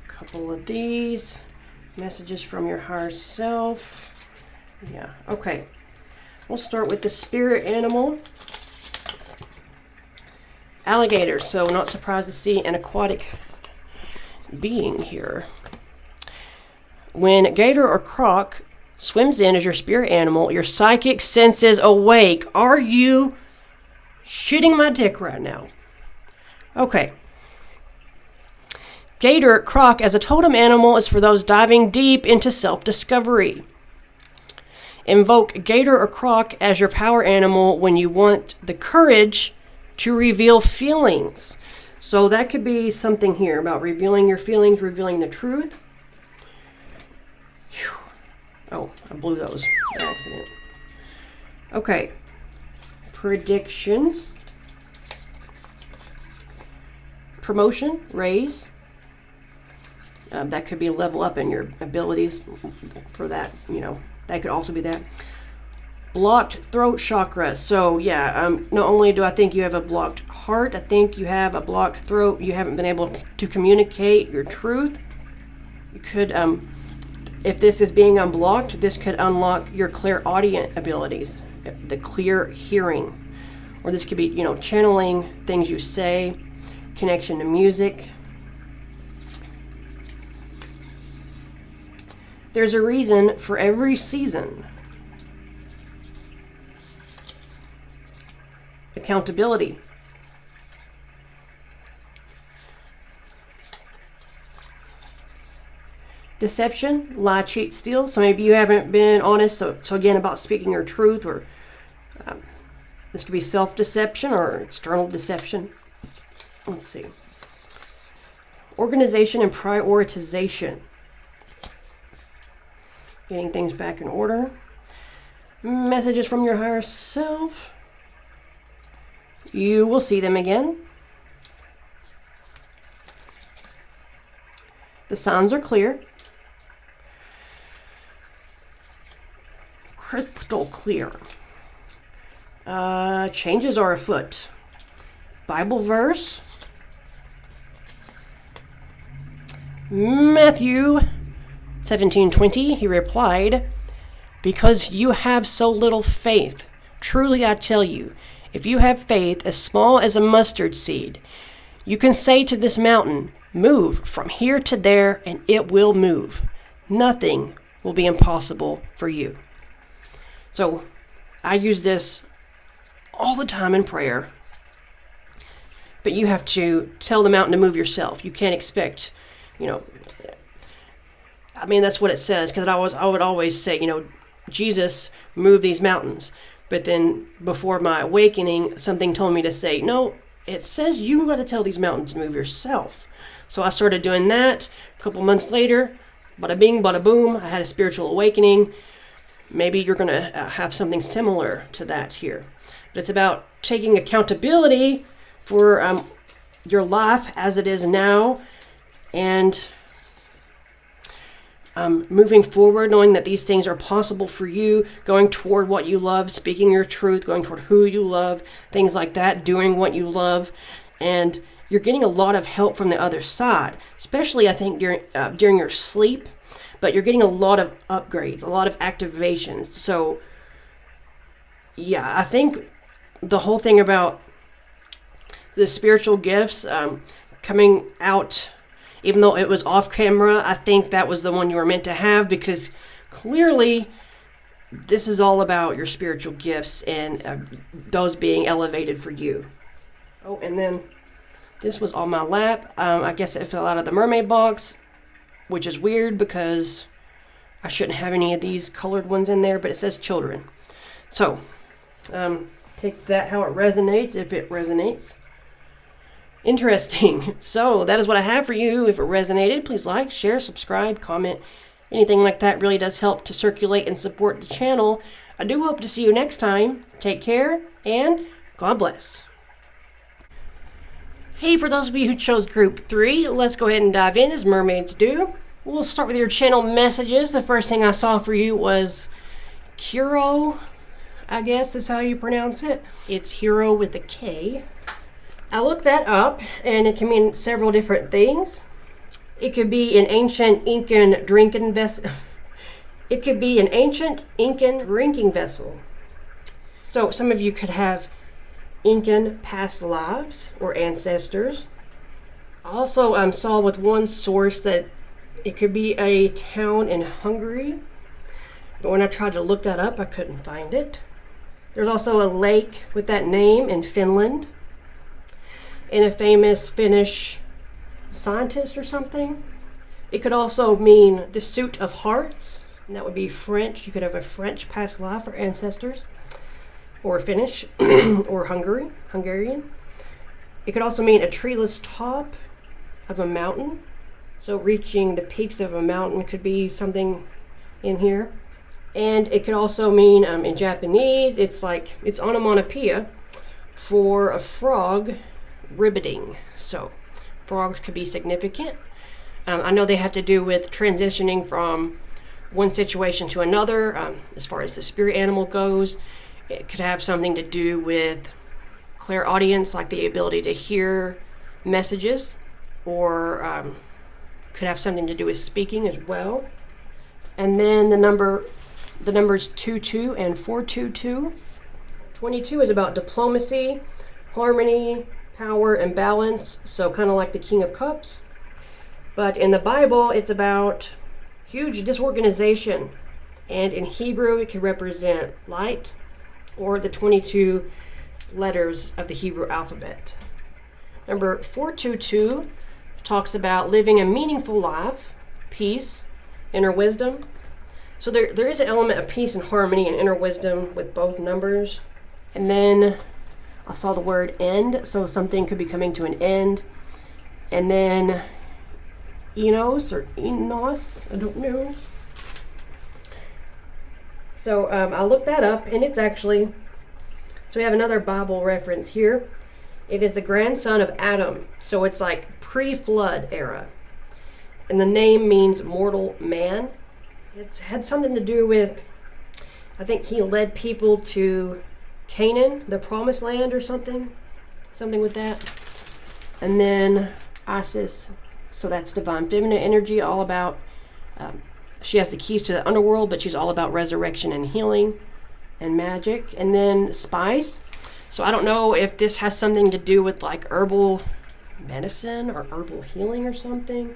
A couple of these. Messages from your higher self. Yeah, okay. We'll start with the spirit animal. Alligator, so not surprised to see an aquatic being here. When gator or croc swims in as your spirit animal, your psychic senses awake. Are you shitting my dick right now? Okay. Gator, croc as a totem animal is for those diving deep into self-discovery. Invoke gator or croc as your power animal when you want the courage to reveal feelings. So that could be something here about revealing your feelings, revealing the truth. Whew. Oh, I blew those by accident. Okay. Predictions. Promotion, raise. That could be level up in your abilities for that, that could also be that. blocked throat chakra. So yeah, not only do I think you have a blocked heart, I think you have a blocked throat. You haven't been able to communicate your truth. You could, if this is being unblocked, this could unlock your clairaudient abilities, the clear hearing. Or this could be, channeling things you say, connection to music. There's a reason for every season. Accountability. Deception, lie, cheat, steal. So maybe you haven't been honest. So again, about speaking your truth, or this could be self-deception or external deception. Let's see. Organization and prioritization. Getting things back in order. Messages from your higher self. You will see them again. The signs are clear. Crystal clear. Changes are afoot. Bible verse. Matthew 17:20, he replied, "Because you have so little faith, truly I tell you, if you have faith as small as a mustard seed, you can say to this mountain, 'Move from here to there,' and it will move. Nothing will be impossible for you." So I use this all the time in prayer. But you have to tell the mountain to move yourself. You can't expect, that's what it says, because I would always say, Jesus, move these mountains. But then before my awakening, something told me to say, no, it says you got to tell these mountains to move yourself. So I started doing that. A couple months later, bada bing, bada boom, I had a spiritual awakening. Maybe you're going to have something similar to that here. But it's about taking accountability for your life as it is now, and moving forward, knowing that these things are possible for you, going toward what you love, speaking your truth, going toward who you love, things like that, doing what you love. And you're getting a lot of help from the other side, especially I think during your sleep, but you're getting a lot of upgrades, a lot of activations. So yeah, I think the whole thing about the spiritual gifts coming out, even though it was off camera, I think that was the one you were meant to have, because clearly this is all about your spiritual gifts and those being elevated for you. Oh, and then this was on my lap. I guess it fell out of the mermaid box, which is weird because I shouldn't have any of these colored ones in there, but it says children. So take that how it resonates, if it resonates. Interesting. So that is what I have for you. If it resonated, please like, share, subscribe, comment. Anything like that really does help to circulate and support the channel. I do hope to see you next time. Take care, and God bless. Hey, for those of you who chose group 3, let's go ahead and dive in as mermaids do. We'll start with your channel messages. The first thing I saw for you was Kiro, I guess is how you pronounce it. It's hero with a K. I looked that up, and it can mean several different things. It could be an ancient Incan drinking vessel. It could be an ancient Incan drinking vessel. So some of you could have Incan past lives or ancestors. I also saw with one source that it could be a town in Hungary, but when I tried to look that up, I couldn't find it. There's also a lake with that name in Finland, and a famous Finnish scientist or something. It could also mean the suit of hearts, and that would be French. You could have a French past life or ancestors, or Finnish, or Hungarian. It could also mean a treeless top of a mountain. So reaching the peaks of a mountain could be something in here. And it could also mean, in Japanese, it's onomatopoeia for a frog ribbiting. So frogs could be significant. I know they have to do with transitioning from one situation to another. As far as the spirit animal goes, it could have something to do with clairaudience, like the ability to hear messages, or could have something to do with speaking as well. And then the numbers 22 and 422. 22 is about diplomacy, harmony, power, and balance, so kind of like the King of Cups. But in the Bible, it's about huge disorganization. And in Hebrew, it can represent light, or the 22 letters of the Hebrew alphabet. Number 422 talks about living a meaningful life, peace, inner wisdom. So there is an element of peace and harmony and inner wisdom with both numbers. And then I saw the word end, so something could be coming to an end. And then Enos or Enos, I don't know. So I looked that up, and it's actually, so we have another Bible reference here. It is the grandson of Adam, so it's like pre-flood era. And the name means mortal man. It's had something to do with, I think he led people to Canaan, the promised land or something with that. And then Isis, so that's divine feminine energy, all about, she has the keys to the underworld, but she's all about resurrection and healing and magic. And then Spice, so I don't know if this has something to do with like herbal medicine or herbal healing or something,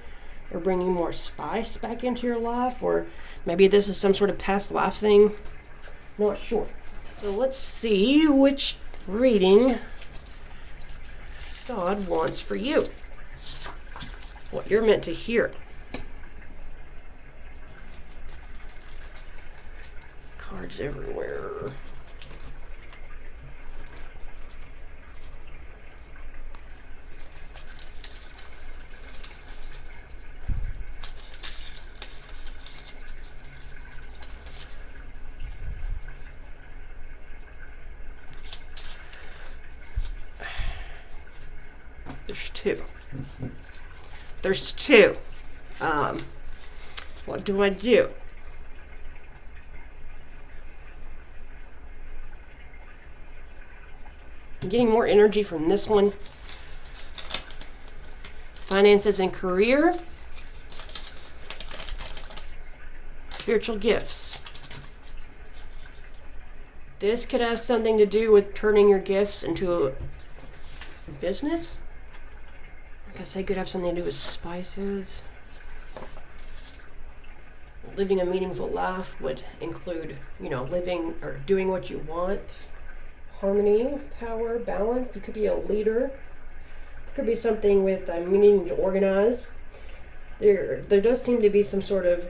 or bringing more spice back into your life, or maybe this is some sort of past life thing. Not sure. So let's see which reading God wants for you. What you're meant to hear. Cards everywhere. There's two. What do I do? I'm getting more energy from this one. Finances and career. Spiritual gifts. This could have something to do with turning your gifts into a business. I guess I could have something to do with spices. Living a meaningful life would include, living or doing what you want. Harmony, power, balance. You could be a leader. It could be something with needing to organize. There does seem to be some sort of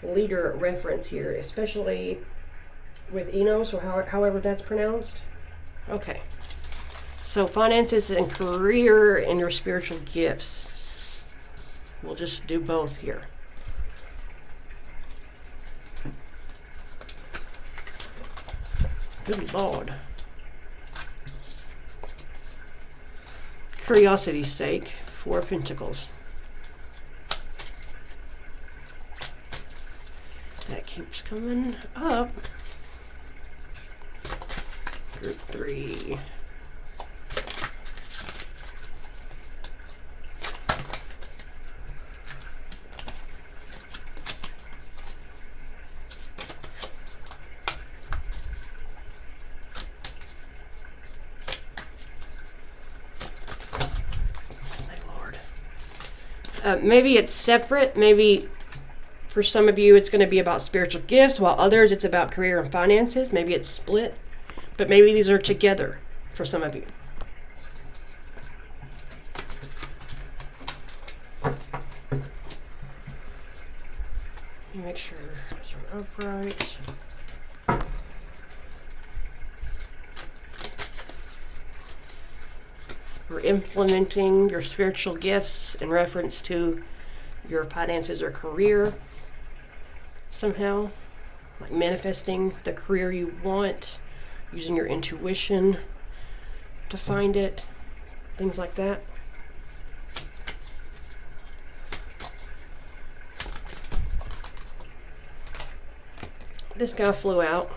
leader reference here, especially with Enos, or however that's pronounced. Okay. So finances and career and your spiritual gifts. We'll just do both here. Good Lord. Curiosity's sake, 4 Pentacles. That keeps coming up. Group 3. Maybe it's separate. Maybe for some of you it's going to be about spiritual gifts, while others it's about career and finances. Maybe it's split, but maybe these are together for some of you. Make sure these are upright. We're implementing your spiritual gifts in reference to your finances or career somehow, like manifesting the career you want, using your intuition to find it, things like that. This guy flew out.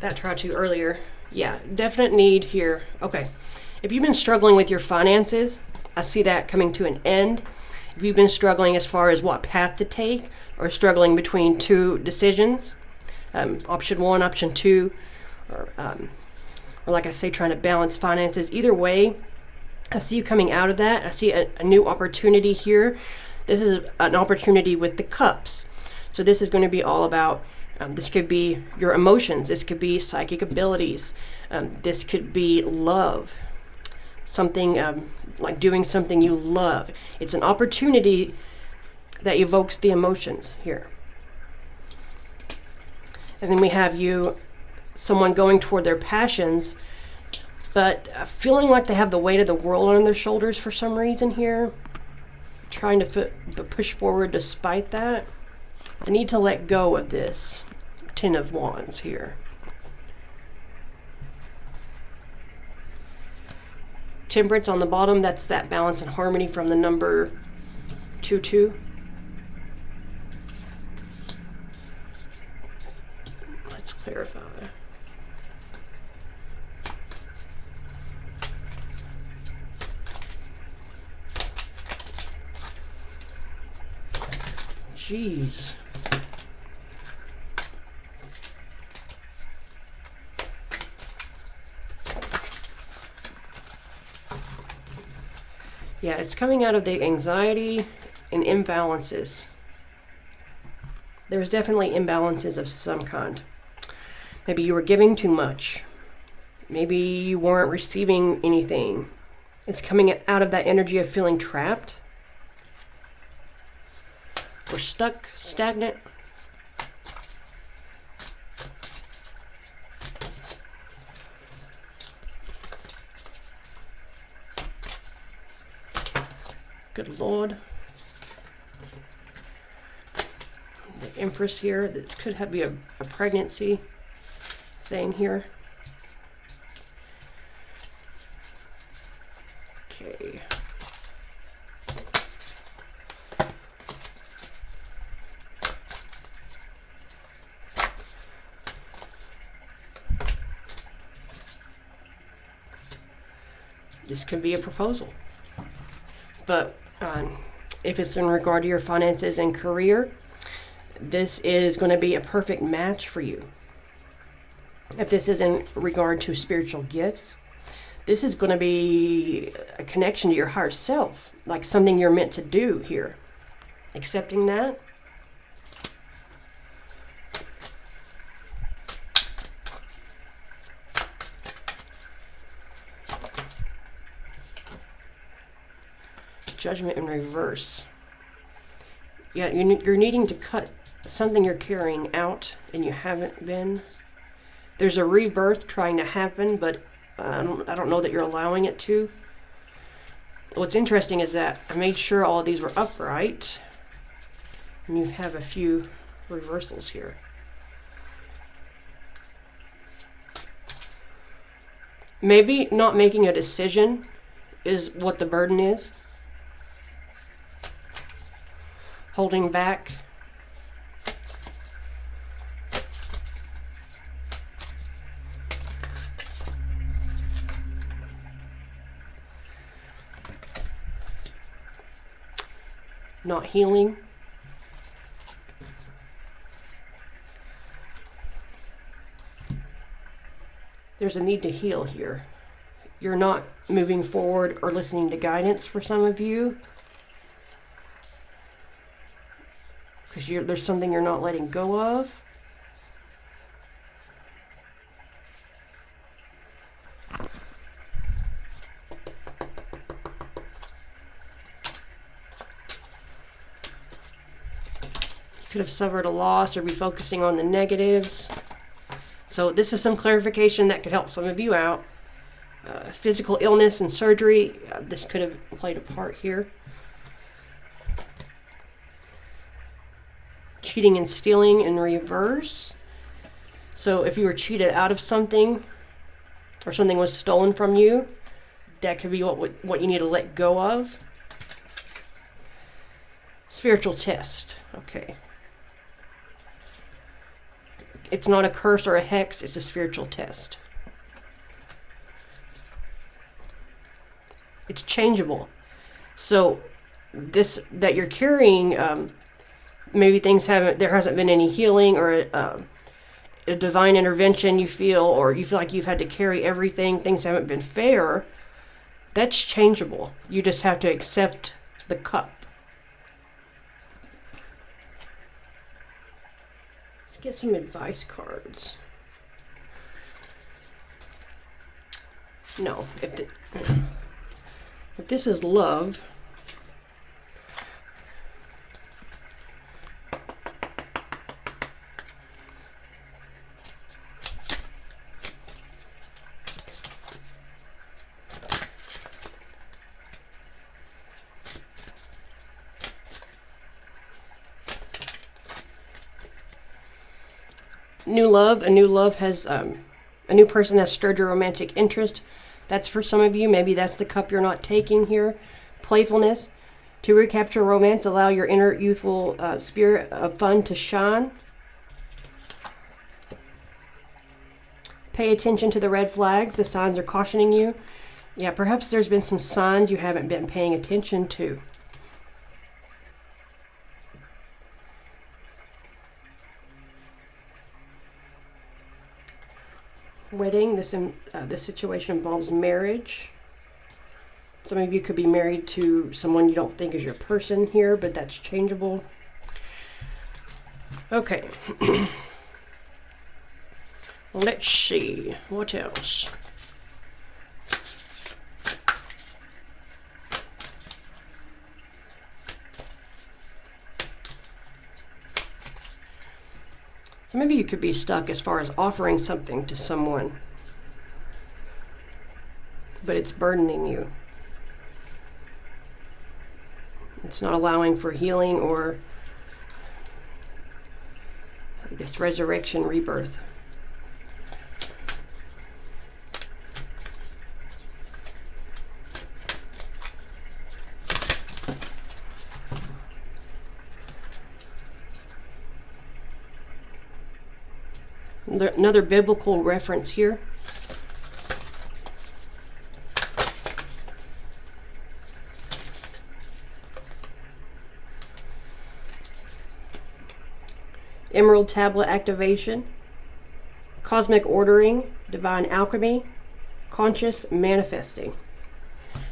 That tried to earlier. Yeah, definite need here. Okay. If you've been struggling with your finances, I see that coming to an end. If you've been struggling as far as what path to take, or struggling between two decisions, option one, option two, or like I say, trying to balance finances, either way, I see you coming out of that. I see a new opportunity here. This is an opportunity with the cups. So this is going to be all about this could be your emotions. This could be psychic abilities. This could be love. Something like doing something you love. It's an opportunity that evokes the emotions here. And then we have someone going toward their passions, but feeling like they have the weight of the world on their shoulders for some reason here. Trying to push forward despite that. I need to let go of this Ten of Wands here. Temperance on the bottom, that's that balance and harmony from the number 2-2. Let's clarify. Jeez. Yeah, it's coming out of the anxiety and imbalances. There's definitely imbalances of some kind. Maybe you were giving too much. Maybe you weren't receiving anything. It's coming out of that energy of feeling trapped or stuck, stagnant. Good Lord. The Empress here. This could be a pregnancy thing here. Okay. This could be a proposal. But if it's in regard to your finances and career, this is going to be a perfect match for you. If this is in regard to spiritual gifts, this is going to be a connection to your higher self, like something you're meant to do here. Accepting that. Judgment in reverse. Yeah, you're needing to cut something you're carrying out and you haven't been. There's a rebirth trying to happen, but I don't know that you're allowing it to. What's interesting is that I made sure all of these were upright, and you have a few reversals here. Maybe not making a decision is what the burden is. Holding back. Not healing. There's a need to heal here. You're not moving forward or listening to guidance for some of you. Because there's something you're not letting go of. You could have suffered a loss or be focusing on the negatives. So this is some clarification that could help some of you out. physical illness and surgery. This could have played a part here. Cheating and stealing in reverse. So if you were cheated out of something or something was stolen from you, that could be what you need to let go of. Spiritual test. Okay. It's not a curse or a hex, it's a spiritual test. It's changeable. So this that you're carrying, maybe there hasn't been any healing or a divine intervention you feel, or you feel like you've had to carry everything, things haven't been fair. That's changeable. You just have to accept the cup. Let's get some advice cards. No, if this is love, a new love has, a new person has stirred your romantic interest. That's for some of you. Maybe that's the cup you're not taking here. Playfulness. To recapture romance, allow your inner youthful spirit of fun to shine. Pay attention to the red flags. The signs are cautioning you. Yeah, perhaps there's been some signs you haven't been paying attention to. Wedding. This situation involves marriage. Some of you could be married to someone you don't think is your person here, but that's changeable. Okay. Let's see. What else? So maybe you could be stuck as far as offering something to someone, but it's burdening you. It's not allowing for healing or this resurrection, rebirth. Another biblical reference here. Emerald tablet activation, cosmic ordering, divine alchemy, conscious manifesting.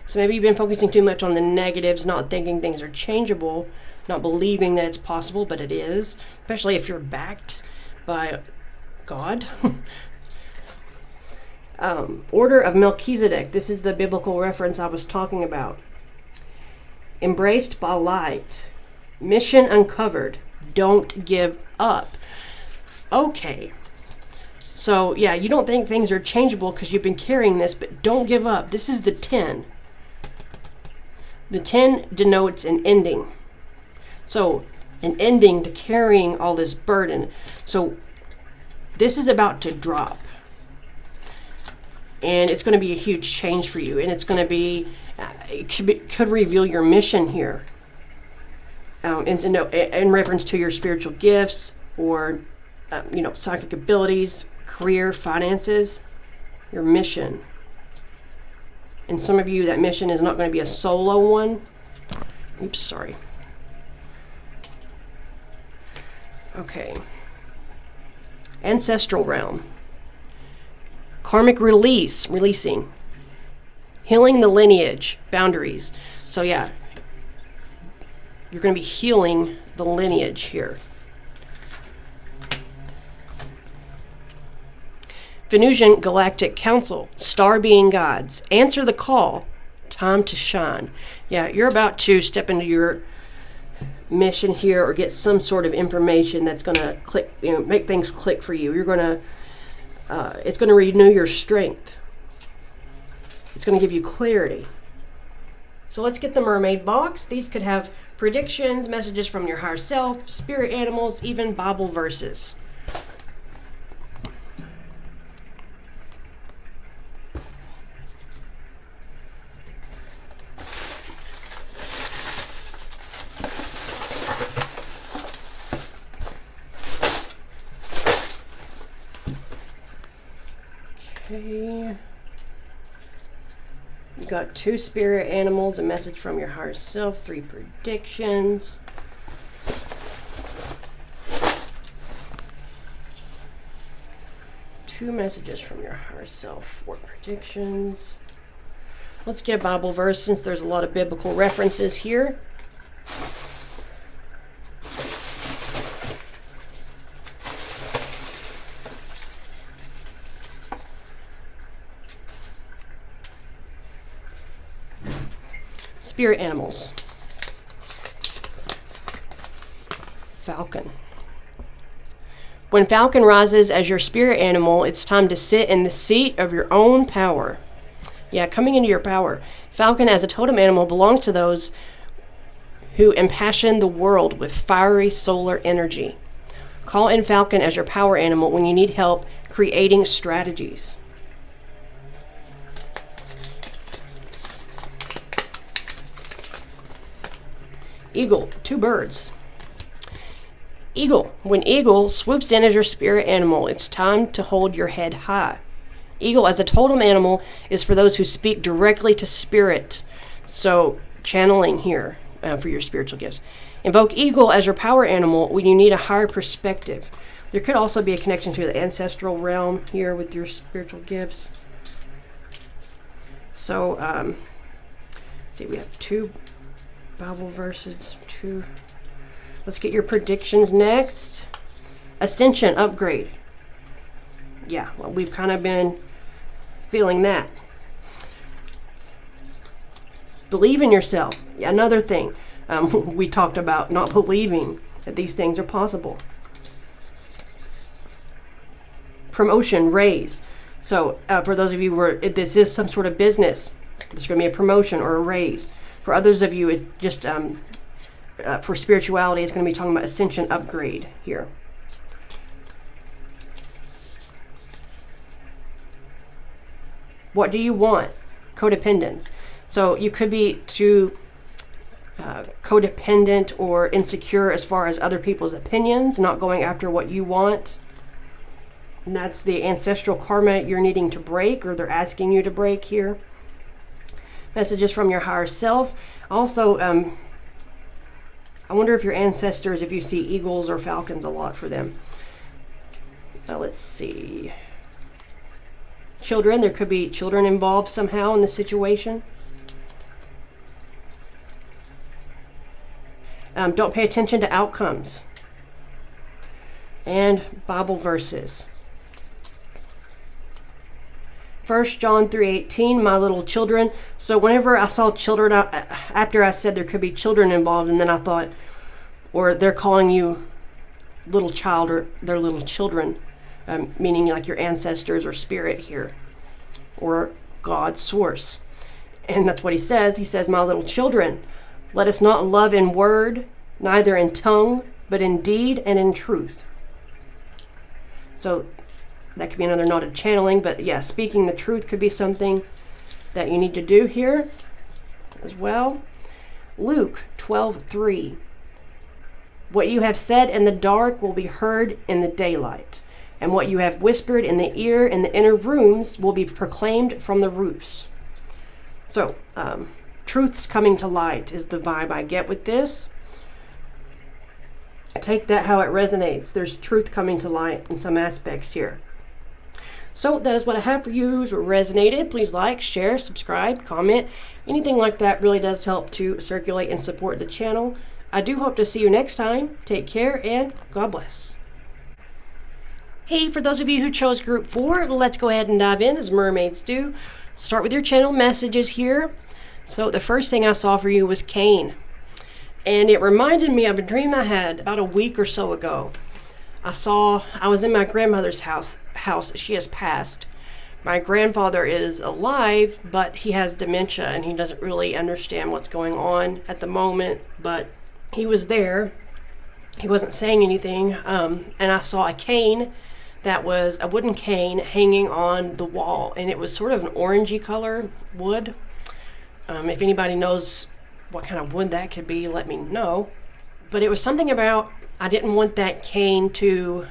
So maybe you've been focusing too much on the negatives, not thinking things are changeable, not believing that it's possible, but it is, especially if you're backed by God. Order of Melchizedek. This is the biblical reference I was talking about. Embraced by light. Mission uncovered. Don't give up. Okay. So, yeah, you don't think things are changeable because you've been carrying this, but don't give up. This is the 10. The 10 denotes an ending. So, an ending to carrying all this burden. So, this is about to drop. And it's going to be a huge change for you. And it's going to be, could reveal your mission here. In reference to your spiritual gifts or, psychic abilities, career, finances, your mission. And some of you, that mission is not going to be a solo one. Oops, sorry. Okay. Ancestral realm. Karmic releasing. Healing the lineage, boundaries. So yeah, you're going to be healing the lineage here. Venusian Galactic Council, star being gods. Answer the call. Time to shine. Yeah, you're about to step into your mission here or get some sort of information that's going to click, make things click for you. You're going to, it's going to renew your strength. It's going to give you clarity. So let's get the mermaid box. These could have predictions, messages from your higher self, spirit animals, even Bible verses. Okay. You got 2 spirit animals, a message from your higher self, 3 predictions. Two messages from your higher self, 4 predictions. Let's get a Bible verse since there's a lot of biblical references here. Spirit animals. Falcon. When falcon rises as your spirit animal, it's time to sit in the seat of your own power. Yeah, coming into your power. Falcon as a totem animal belongs to those who impassion the world with fiery solar energy. Call in falcon as your power animal when you need help creating strategies. Eagle, 2 birds. Eagle, when eagle swoops in as your spirit animal, it's time to hold your head high. Eagle as a totem animal is for those who speak directly to spirit. So channeling here for your spiritual gifts. Invoke eagle as your power animal when you need a higher perspective. There could also be a connection to the ancestral realm here with your spiritual gifts. So, see, we have 2 Bible verses, 2. Let's get your predictions next. Ascension, upgrade. Yeah, well, we've kind of been feeling that. Believe in yourself. Yeah, another thing. We talked about not believing that these things are possible. Promotion, raise. So for those of you where this is some sort of business, there's going to be a promotion or a raise. For others of you, it's just for spirituality, it's going to be talking about ascension upgrade here. What do you want? Codependence. So you could be too codependent or insecure as far as other people's opinions, not going after what you want. And that's the ancestral karma you're needing to break, or they're asking you to break here. Messages from your higher self. Also, I wonder if your ancestors, if you see eagles or falcons a lot for them. Let's see. Children, there could be children involved somehow in the situation. Don't pay attention to outcomes. And Bible verses. 1 John 3:18, my little children. So whenever I saw children, after I said there could be children involved, and then I thought, or they're calling you little child, or they're little children, meaning like your ancestors or spirit here, or God's source. And that's what he says. He says, my little children, let us not love in word, neither in tongue, but in deed and in truth. So that could be another nod of channeling, but yeah, speaking the truth could be something that you need to do here as well. Luke 12:3. What you have said in the dark will be heard in the daylight, and what you have whispered in the ear in the inner rooms will be proclaimed from the roofs. So, truth's coming to light is the vibe I get with this. Take that how it resonates. There's truth coming to light in some aspects here. So that is what I have for you. If it resonated, please like, share, subscribe, comment. Anything like that really does help to circulate and support the channel. I do hope to see you next time. Take care and God bless. Hey, for those of you who chose group 4, let's go ahead and dive in as mermaids do. Start with your channel messages here. So the first thing I saw for you was Cain. And it reminded me of a dream I had about a week or so ago. I was in my grandmother's house. She has passed, My grandfather is alive, but he has dementia and he doesn't really understand what's going on at the moment, but he was there. He wasn't saying anything, and I saw a cane that was a wooden cane hanging on the wall, and it was sort of an orangey color wood. If anybody knows what kind of wood that could be, let me know. But it was something about, I didn't want that cane to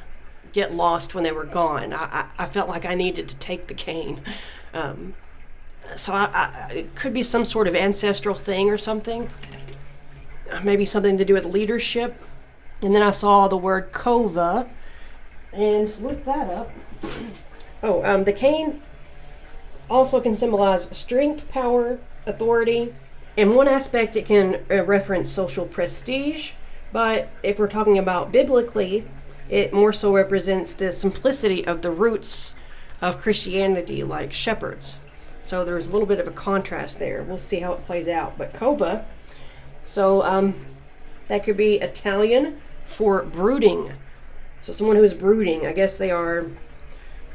get lost when they were gone. I felt like I needed to take the cane. So it could be some sort of ancestral thing or something. Maybe something to do with leadership. And then I saw the word kova and looked that up. The cane also can symbolize strength, power, authority. In one aspect, it can reference social prestige. But if we're talking about biblically, it more so represents the simplicity of the roots of Christianity, like shepherds. So there's a little bit of a contrast there. We'll see how it plays out. But kova, so that could be Italian for brooding. So someone who is brooding, I guess they are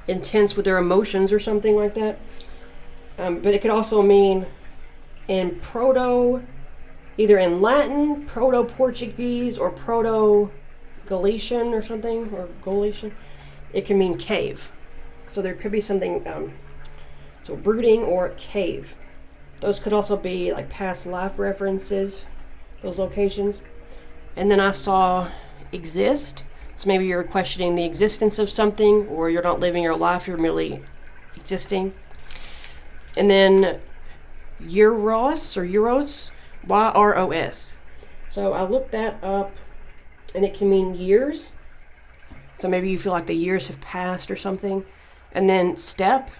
intense with their emotions or something like that. But it could also mean in either in Latin, Proto-Portuguese, or Proto-Galician or something, or Galician, it can mean cave. So there could be something, so brooding or cave. Those could also be like past life references, those locations. And then I saw exist. So maybe you're questioning the existence of something, or you're not living your life, you're merely existing. And then Euros, Y-R-O-S. So I looked that up, and it can mean years. So maybe you feel like the years have passed or something. And then step.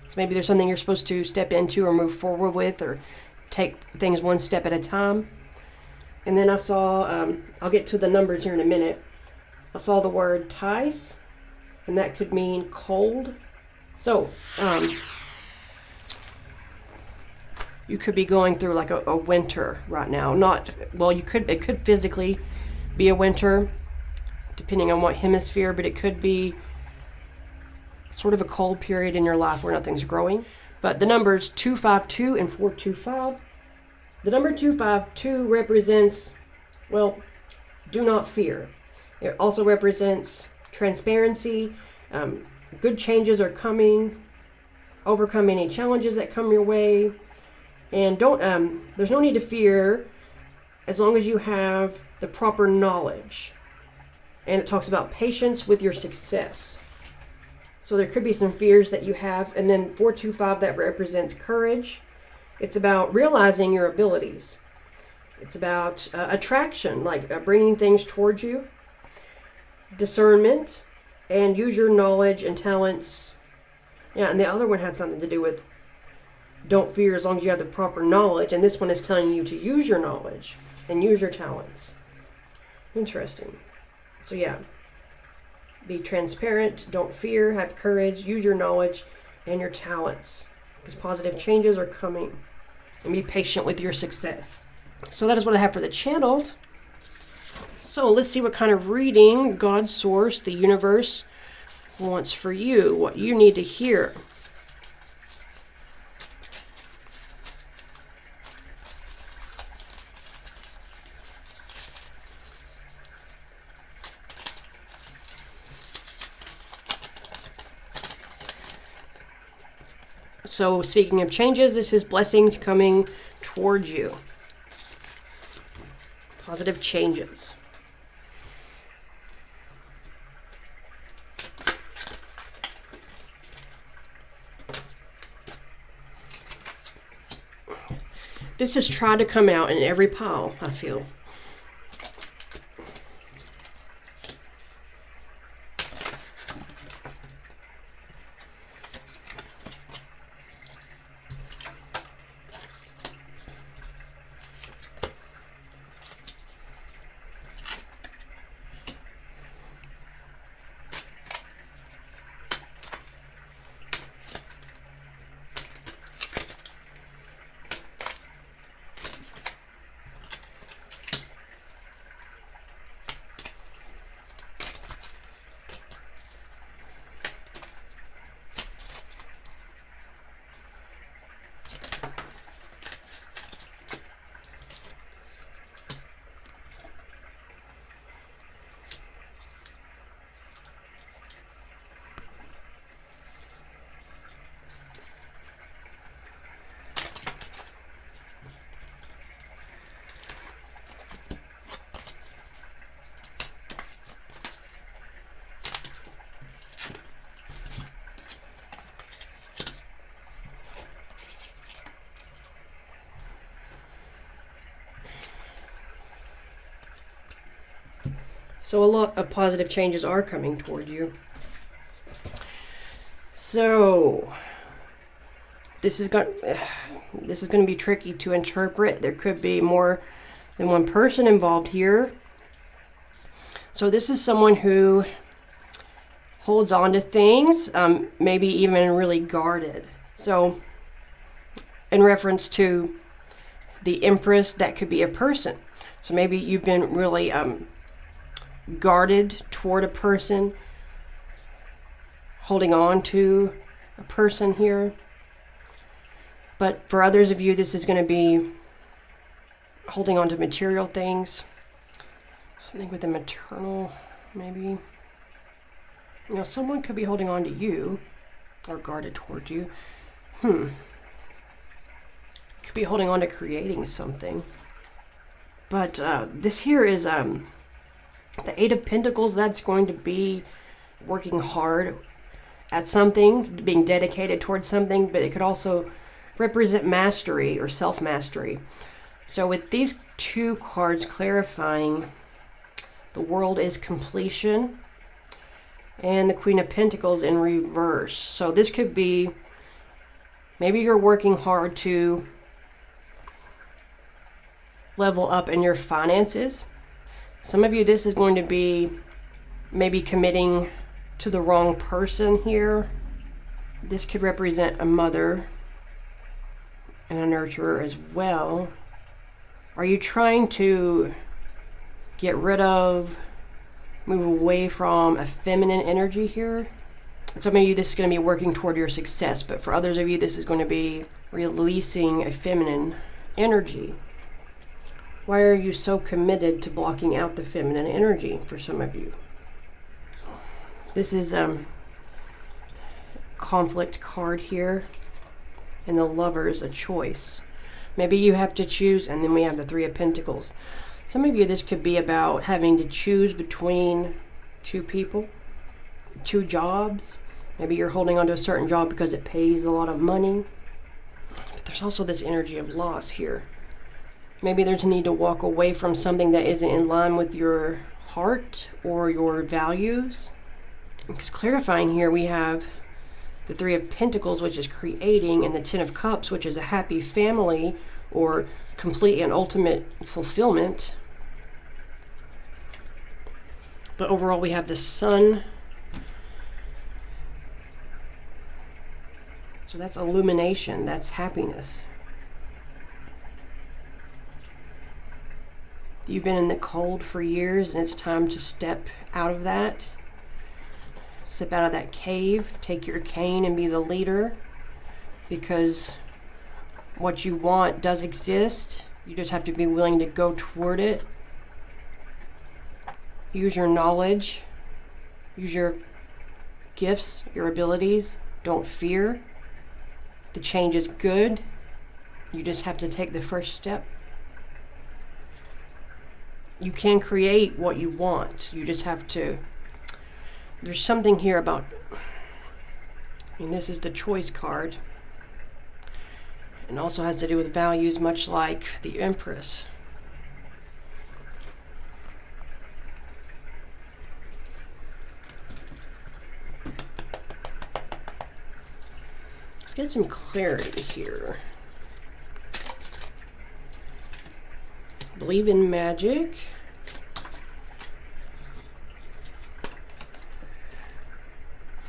So maybe there's something you're supposed to step into or move forward with, or take things one step at a time. And then I saw, I'll get to the numbers here in a minute. I saw the word tice, and that could mean cold. So, you could be going through like a winter right now. It could physically be a winter, depending on what hemisphere, but it could be sort of a cold period in your life where nothing's growing. But the numbers 252 and 425. The number 252 represents, do not fear. It also represents transparency. Good changes are coming. Overcome any challenges that come your way. And there's no need to fear as long as you have the proper knowledge. And it talks about patience with your success. So there could be some fears that you have. And then 425, that represents courage. It's about realizing your abilities. It's about attraction, like bringing things towards you. Discernment, and use your knowledge and talents. Yeah, and the other one had something to do with don't fear as long as you have the proper knowledge. And this one is telling you to use your knowledge and use your talents. Interesting. So yeah, be transparent, don't fear, have courage, use your knowledge and your talents, because positive changes are coming. And be patient with your success. So that is what I have for the channeled. So let's see what kind of reading God, Source, the universe wants for you, what you need to hear. So speaking of changes, this is blessings coming towards you. Positive changes. This has tried to come out in every pile, I feel. So a lot of positive changes are coming toward you. So this is going to be tricky to interpret. There could be more than one person involved here. So this is someone who holds on to things, maybe even really guarded. So in reference to the Empress, that could be a person. So maybe you've been really guarded toward a person, holding on to a person here. But for others of you, this is going to be holding on to material things. Something with the maternal, maybe. You know, someone could be holding on to you or guarded toward you. Could be holding on to creating something. But this here is the Eight of Pentacles. That's going to be working hard at something, being dedicated towards something, but it could also represent mastery or self-mastery. So with these two cards clarifying, the World is completion, and the Queen of Pentacles in reverse. So this could be, maybe you're working hard to level up in your finances. Some of you, this is going to be maybe committing to the wrong person here. This could represent a mother and a nurturer as well. Are you trying to get rid of, move away from a feminine energy here? Some of you, this is going to be working toward your success, but for others of you, this is going to be releasing a feminine energy. Why are you so committed to blocking out the feminine energy for some of you? This is conflict card here, and the Lovers, a choice. Maybe you have to choose, and then we have the Three of Pentacles. Some of you, this could be about having to choose between two people, two jobs. Maybe you're holding on to a certain job because it pays a lot of money. But there's also this energy of loss here. Maybe there's a need to walk away from something that isn't in line with your heart or your values. Because clarifying here, we have the Three of Pentacles, which is creating, and the Ten of Cups, which is a happy family or complete and ultimate fulfillment. But overall, we have the Sun. So that's illumination, that's happiness. You've been in the cold for years, and it's time to step out of that. Step out of that cave, take your cane and be the leader, because what you want does exist. You just have to be willing to go toward it. Use your knowledge, use your gifts, your abilities. Don't fear. The change is good. You just have to take the first step. You can create what you want. You just have to. There's something here about, this is the Choice card, and also has to do with values, much like the Empress. Let's get some clarity here. Believe in magic.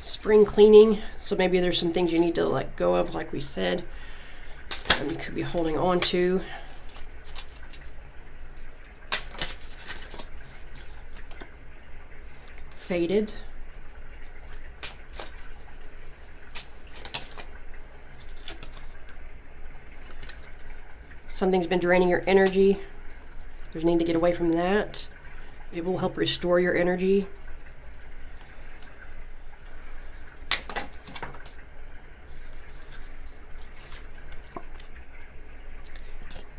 Spring cleaning, so maybe there's some things you need to let go of, like we said, and you could be holding on to. Faded. Something's been draining your energy. There's a need to get away from that. It will help restore your energy.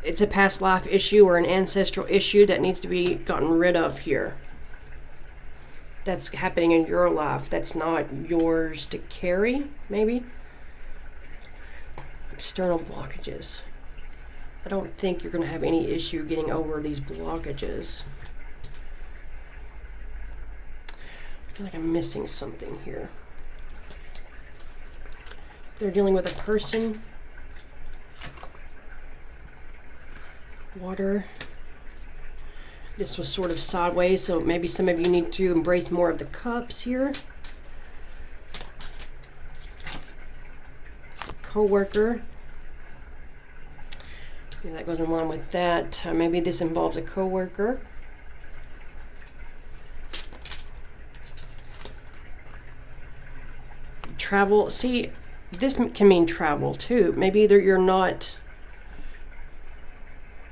It's a past life issue or an ancestral issue that needs to be gotten rid of here. That's happening in your life. That's not yours to carry, maybe. External blockages. I don't think you're going to have any issue getting over these blockages. I feel like I'm missing something here. They're dealing with a person. Water. This was sort of sideways, so maybe some of you need to embrace more of the cups here. Co-worker. Yeah, that goes in line with that. Maybe this involves a co-worker. Travel. See, this can mean travel too. Maybe either you're not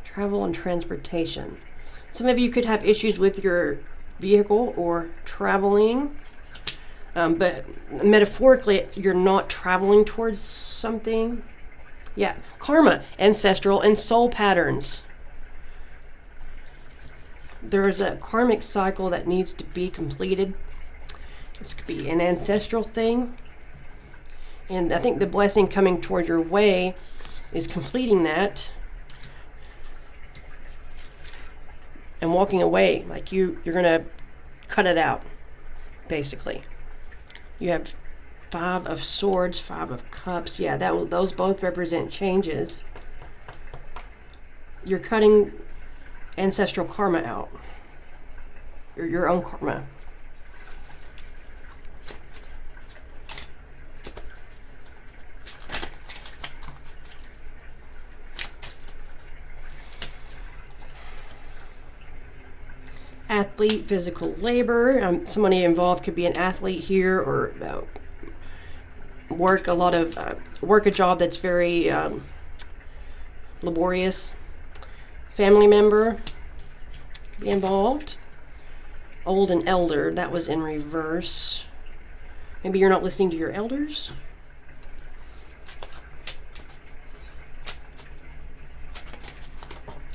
travel and transportation. Some of you could have issues with your vehicle or traveling, but metaphorically, you're not traveling towards something. Yeah, karma, ancestral, and soul patterns. There is a karmic cycle that needs to be completed. This could be an ancestral thing. And I think the blessing coming towards your way is completing that. And walking away, like you're gonna cut it out, basically. You have 5 of Swords, 5 of Cups. Yeah, those both represent changes. You're cutting ancestral karma out, your own karma. Athlete, physical labor. Somebody involved could be an athlete here, or work a job that's very laborious. Family member could be involved. Old and elder, that was in reverse. Maybe you're not listening to your elders.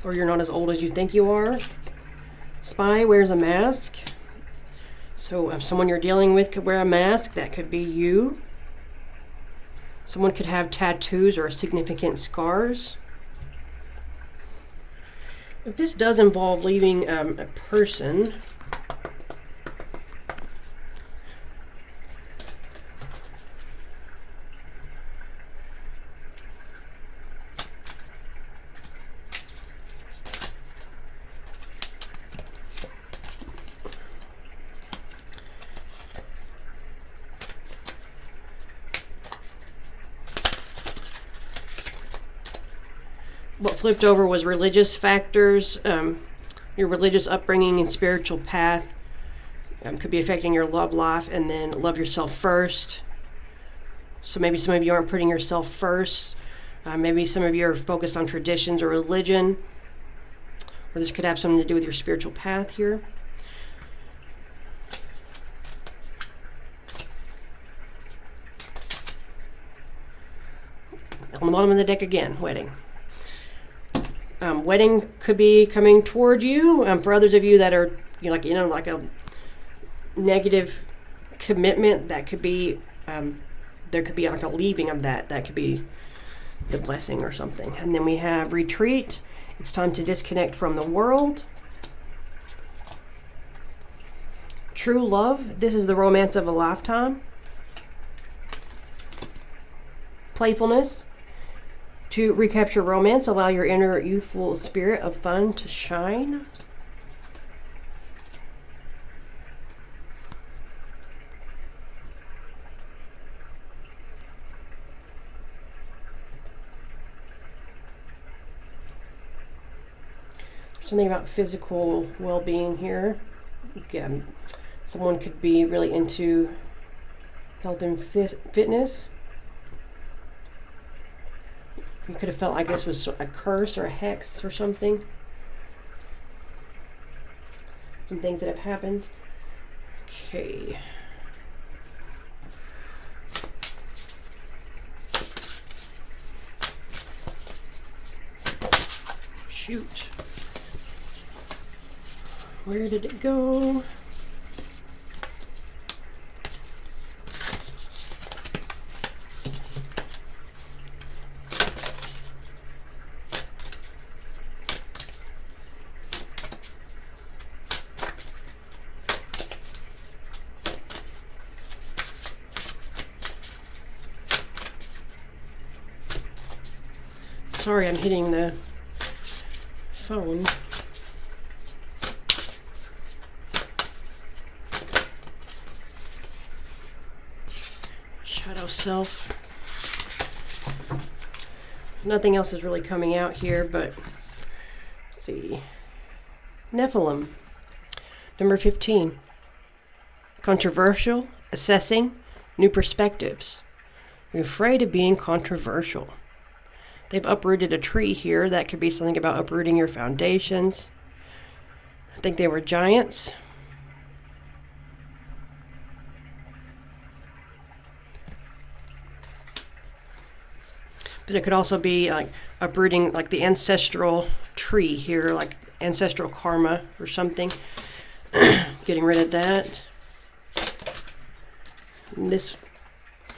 Or you're not as old as you think you are. Spy wears a mask. So someone you're dealing with could wear a mask. That could be you. Someone could have tattoos or significant scars. If this does involve leaving a person, what flipped over was religious factors. Your religious upbringing and spiritual path could be affecting your love life, and then love yourself first. So maybe some of you aren't putting yourself first. Maybe some of you are focused on traditions or religion, or this could have something to do with your spiritual path here. On the bottom of the deck again, wedding. Wedding could be coming toward you. For others of you that are, like a negative commitment, that could be, there could be like a leaving of that. That could be the blessing or something. And then we have retreat. It's time to disconnect from the world. True love. This is the romance of a lifetime. Playfulness. To recapture romance, allow your inner youthful spirit of fun to shine. Something about physical well-being here. Again, someone could be really into health and fitness. You could have felt like this was a curse or a hex or something. Some things that have happened. Okay. Shoot. Where did it go? sorry, I'm hitting the phone. Shadow self. Nothing else is really coming out here, but let's see. Nephilim. Number 15. Controversial, assessing, new perspectives. You're afraid of being controversial. They've uprooted a tree here. That could be something about uprooting your foundations. I think they were giants. But it could also be like uprooting like the ancestral tree here, like ancestral karma or something. Getting rid of that. And this,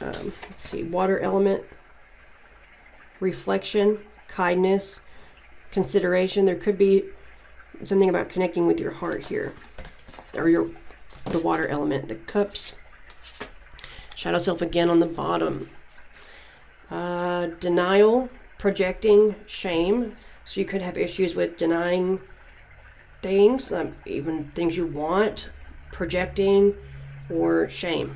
let's see, water element, reflection, kindness, consideration. There could be something about connecting with your heart here, or the water element. The cups, shadow self again on the bottom. Denial, projecting, shame. So you could have issues with denying things, even things you want, projecting, or shame.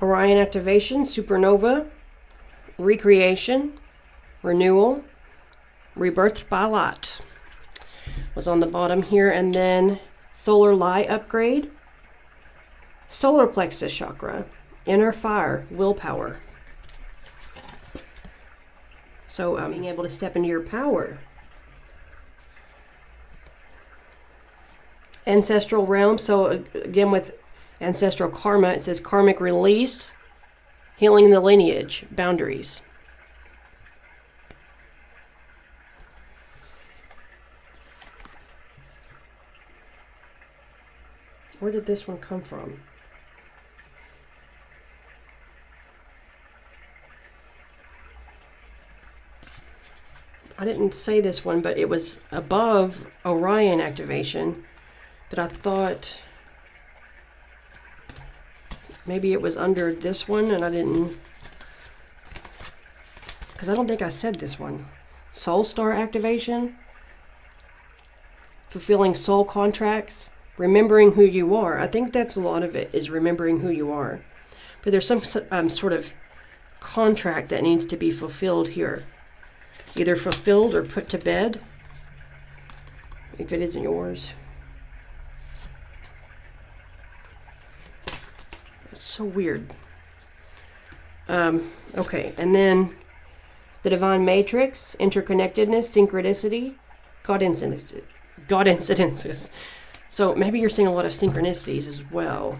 Orion activation, supernova, recreation, renewal, rebirth by light was on the bottom here, and then solar light upgrade, solar plexus chakra, inner fire, willpower. So being able to step into your power. Ancestral realm, so again with ancestral karma, it says karmic release, healing the lineage, boundaries. Where did this one come from? I didn't say this one, but it was above Orion activation, but I thought maybe it was under this one, and I didn't, because I don't think I said this one. Soul Star activation, fulfilling soul contracts, remembering who you are. I think that's a lot of it, is remembering who you are. But there's some sort of contract that needs to be fulfilled here. Either fulfilled or put to bed, if it isn't yours. So weird. Okay, and then the divine matrix, interconnectedness, synchronicity, God incidences. So maybe you're seeing a lot of synchronicities as well.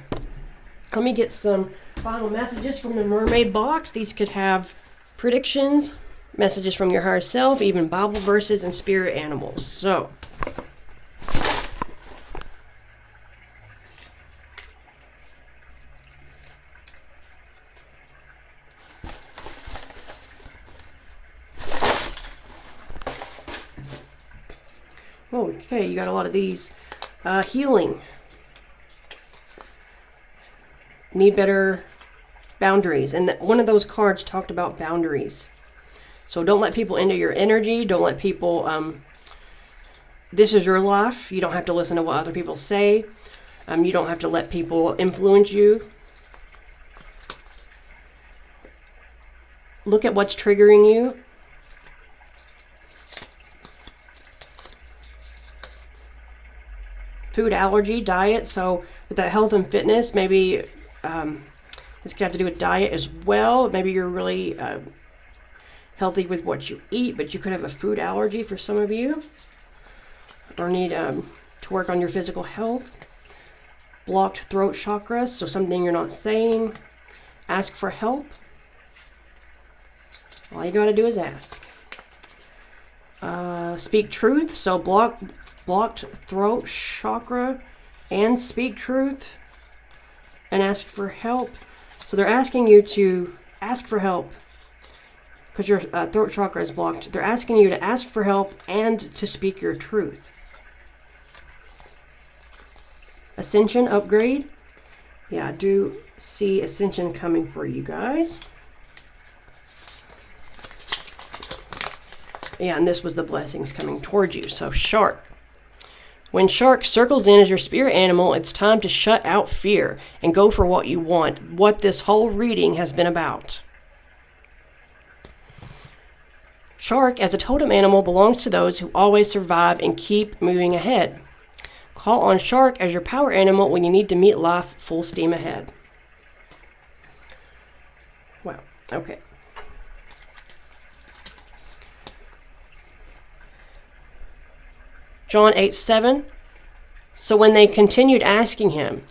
Let me get some final messages from the mermaid box. These could have predictions, messages from your higher self, even Bible verses and spirit animals. So okay, you got a lot of these. Healing. Need better boundaries. And one of those cards talked about boundaries. So don't let people into your energy. Don't let people... this is your life. You don't have to listen to what other people say. You don't have to let people influence you. Look at what's triggering you. Food allergy, diet. So with that health and fitness, maybe this could have to do with diet as well. Maybe you're really healthy with what you eat, but you could have a food allergy for some of you, or need to work on your physical health. Blocked throat chakra, so something you're not saying. Ask for help. All you gotta do is ask. Speak truth, so block blocked throat chakra and speak truth and ask for help. So they're asking you to ask for help because your throat chakra is blocked. They're asking you to ask for help and to speak your truth. Ascension upgrade. Yeah, I do see ascension coming for you guys. Yeah, and this was the blessings coming towards you. So shark. When shark circles in as your spirit animal, it's time to shut out fear and go for what you want, what this whole reading has been about. Shark, as a totem animal, belongs to those who always survive and keep moving ahead. Call on shark as your power animal when you need to meet life full steam ahead. Wow, okay. John 8:7. So when they continued asking him,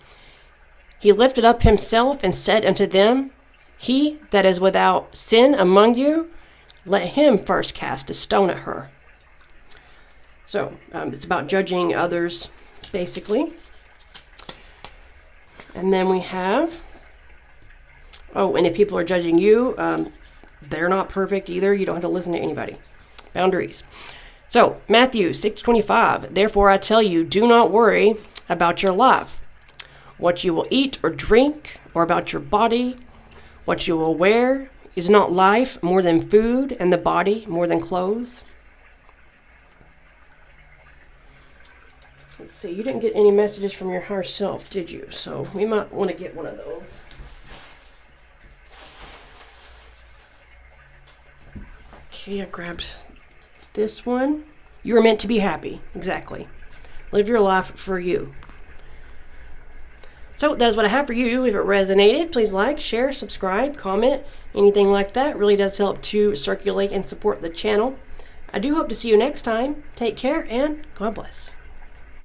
he lifted up himself and said unto them, He that is without sin among you, let him first cast a stone at her. So it's about judging others, basically. And then we have, and if people are judging you, they're not perfect either. You don't have to listen to anybody. Boundaries. So, Matthew 6:25, therefore I tell you, do not worry about your life, what you will eat or drink, or about your body, what you will wear. Is not life more than food, and the body more than clothes? Let's see, you didn't get any messages from your higher self, did you? So, we might want to get one of those. Okay, I grabbed this one. You are meant to be happy. Exactly. Live your life for you. So that is what I have for you. If it resonated, please like, share, subscribe, comment. Anything like that really does help to circulate and support the channel. I do hope to see you next time. Take care and God bless.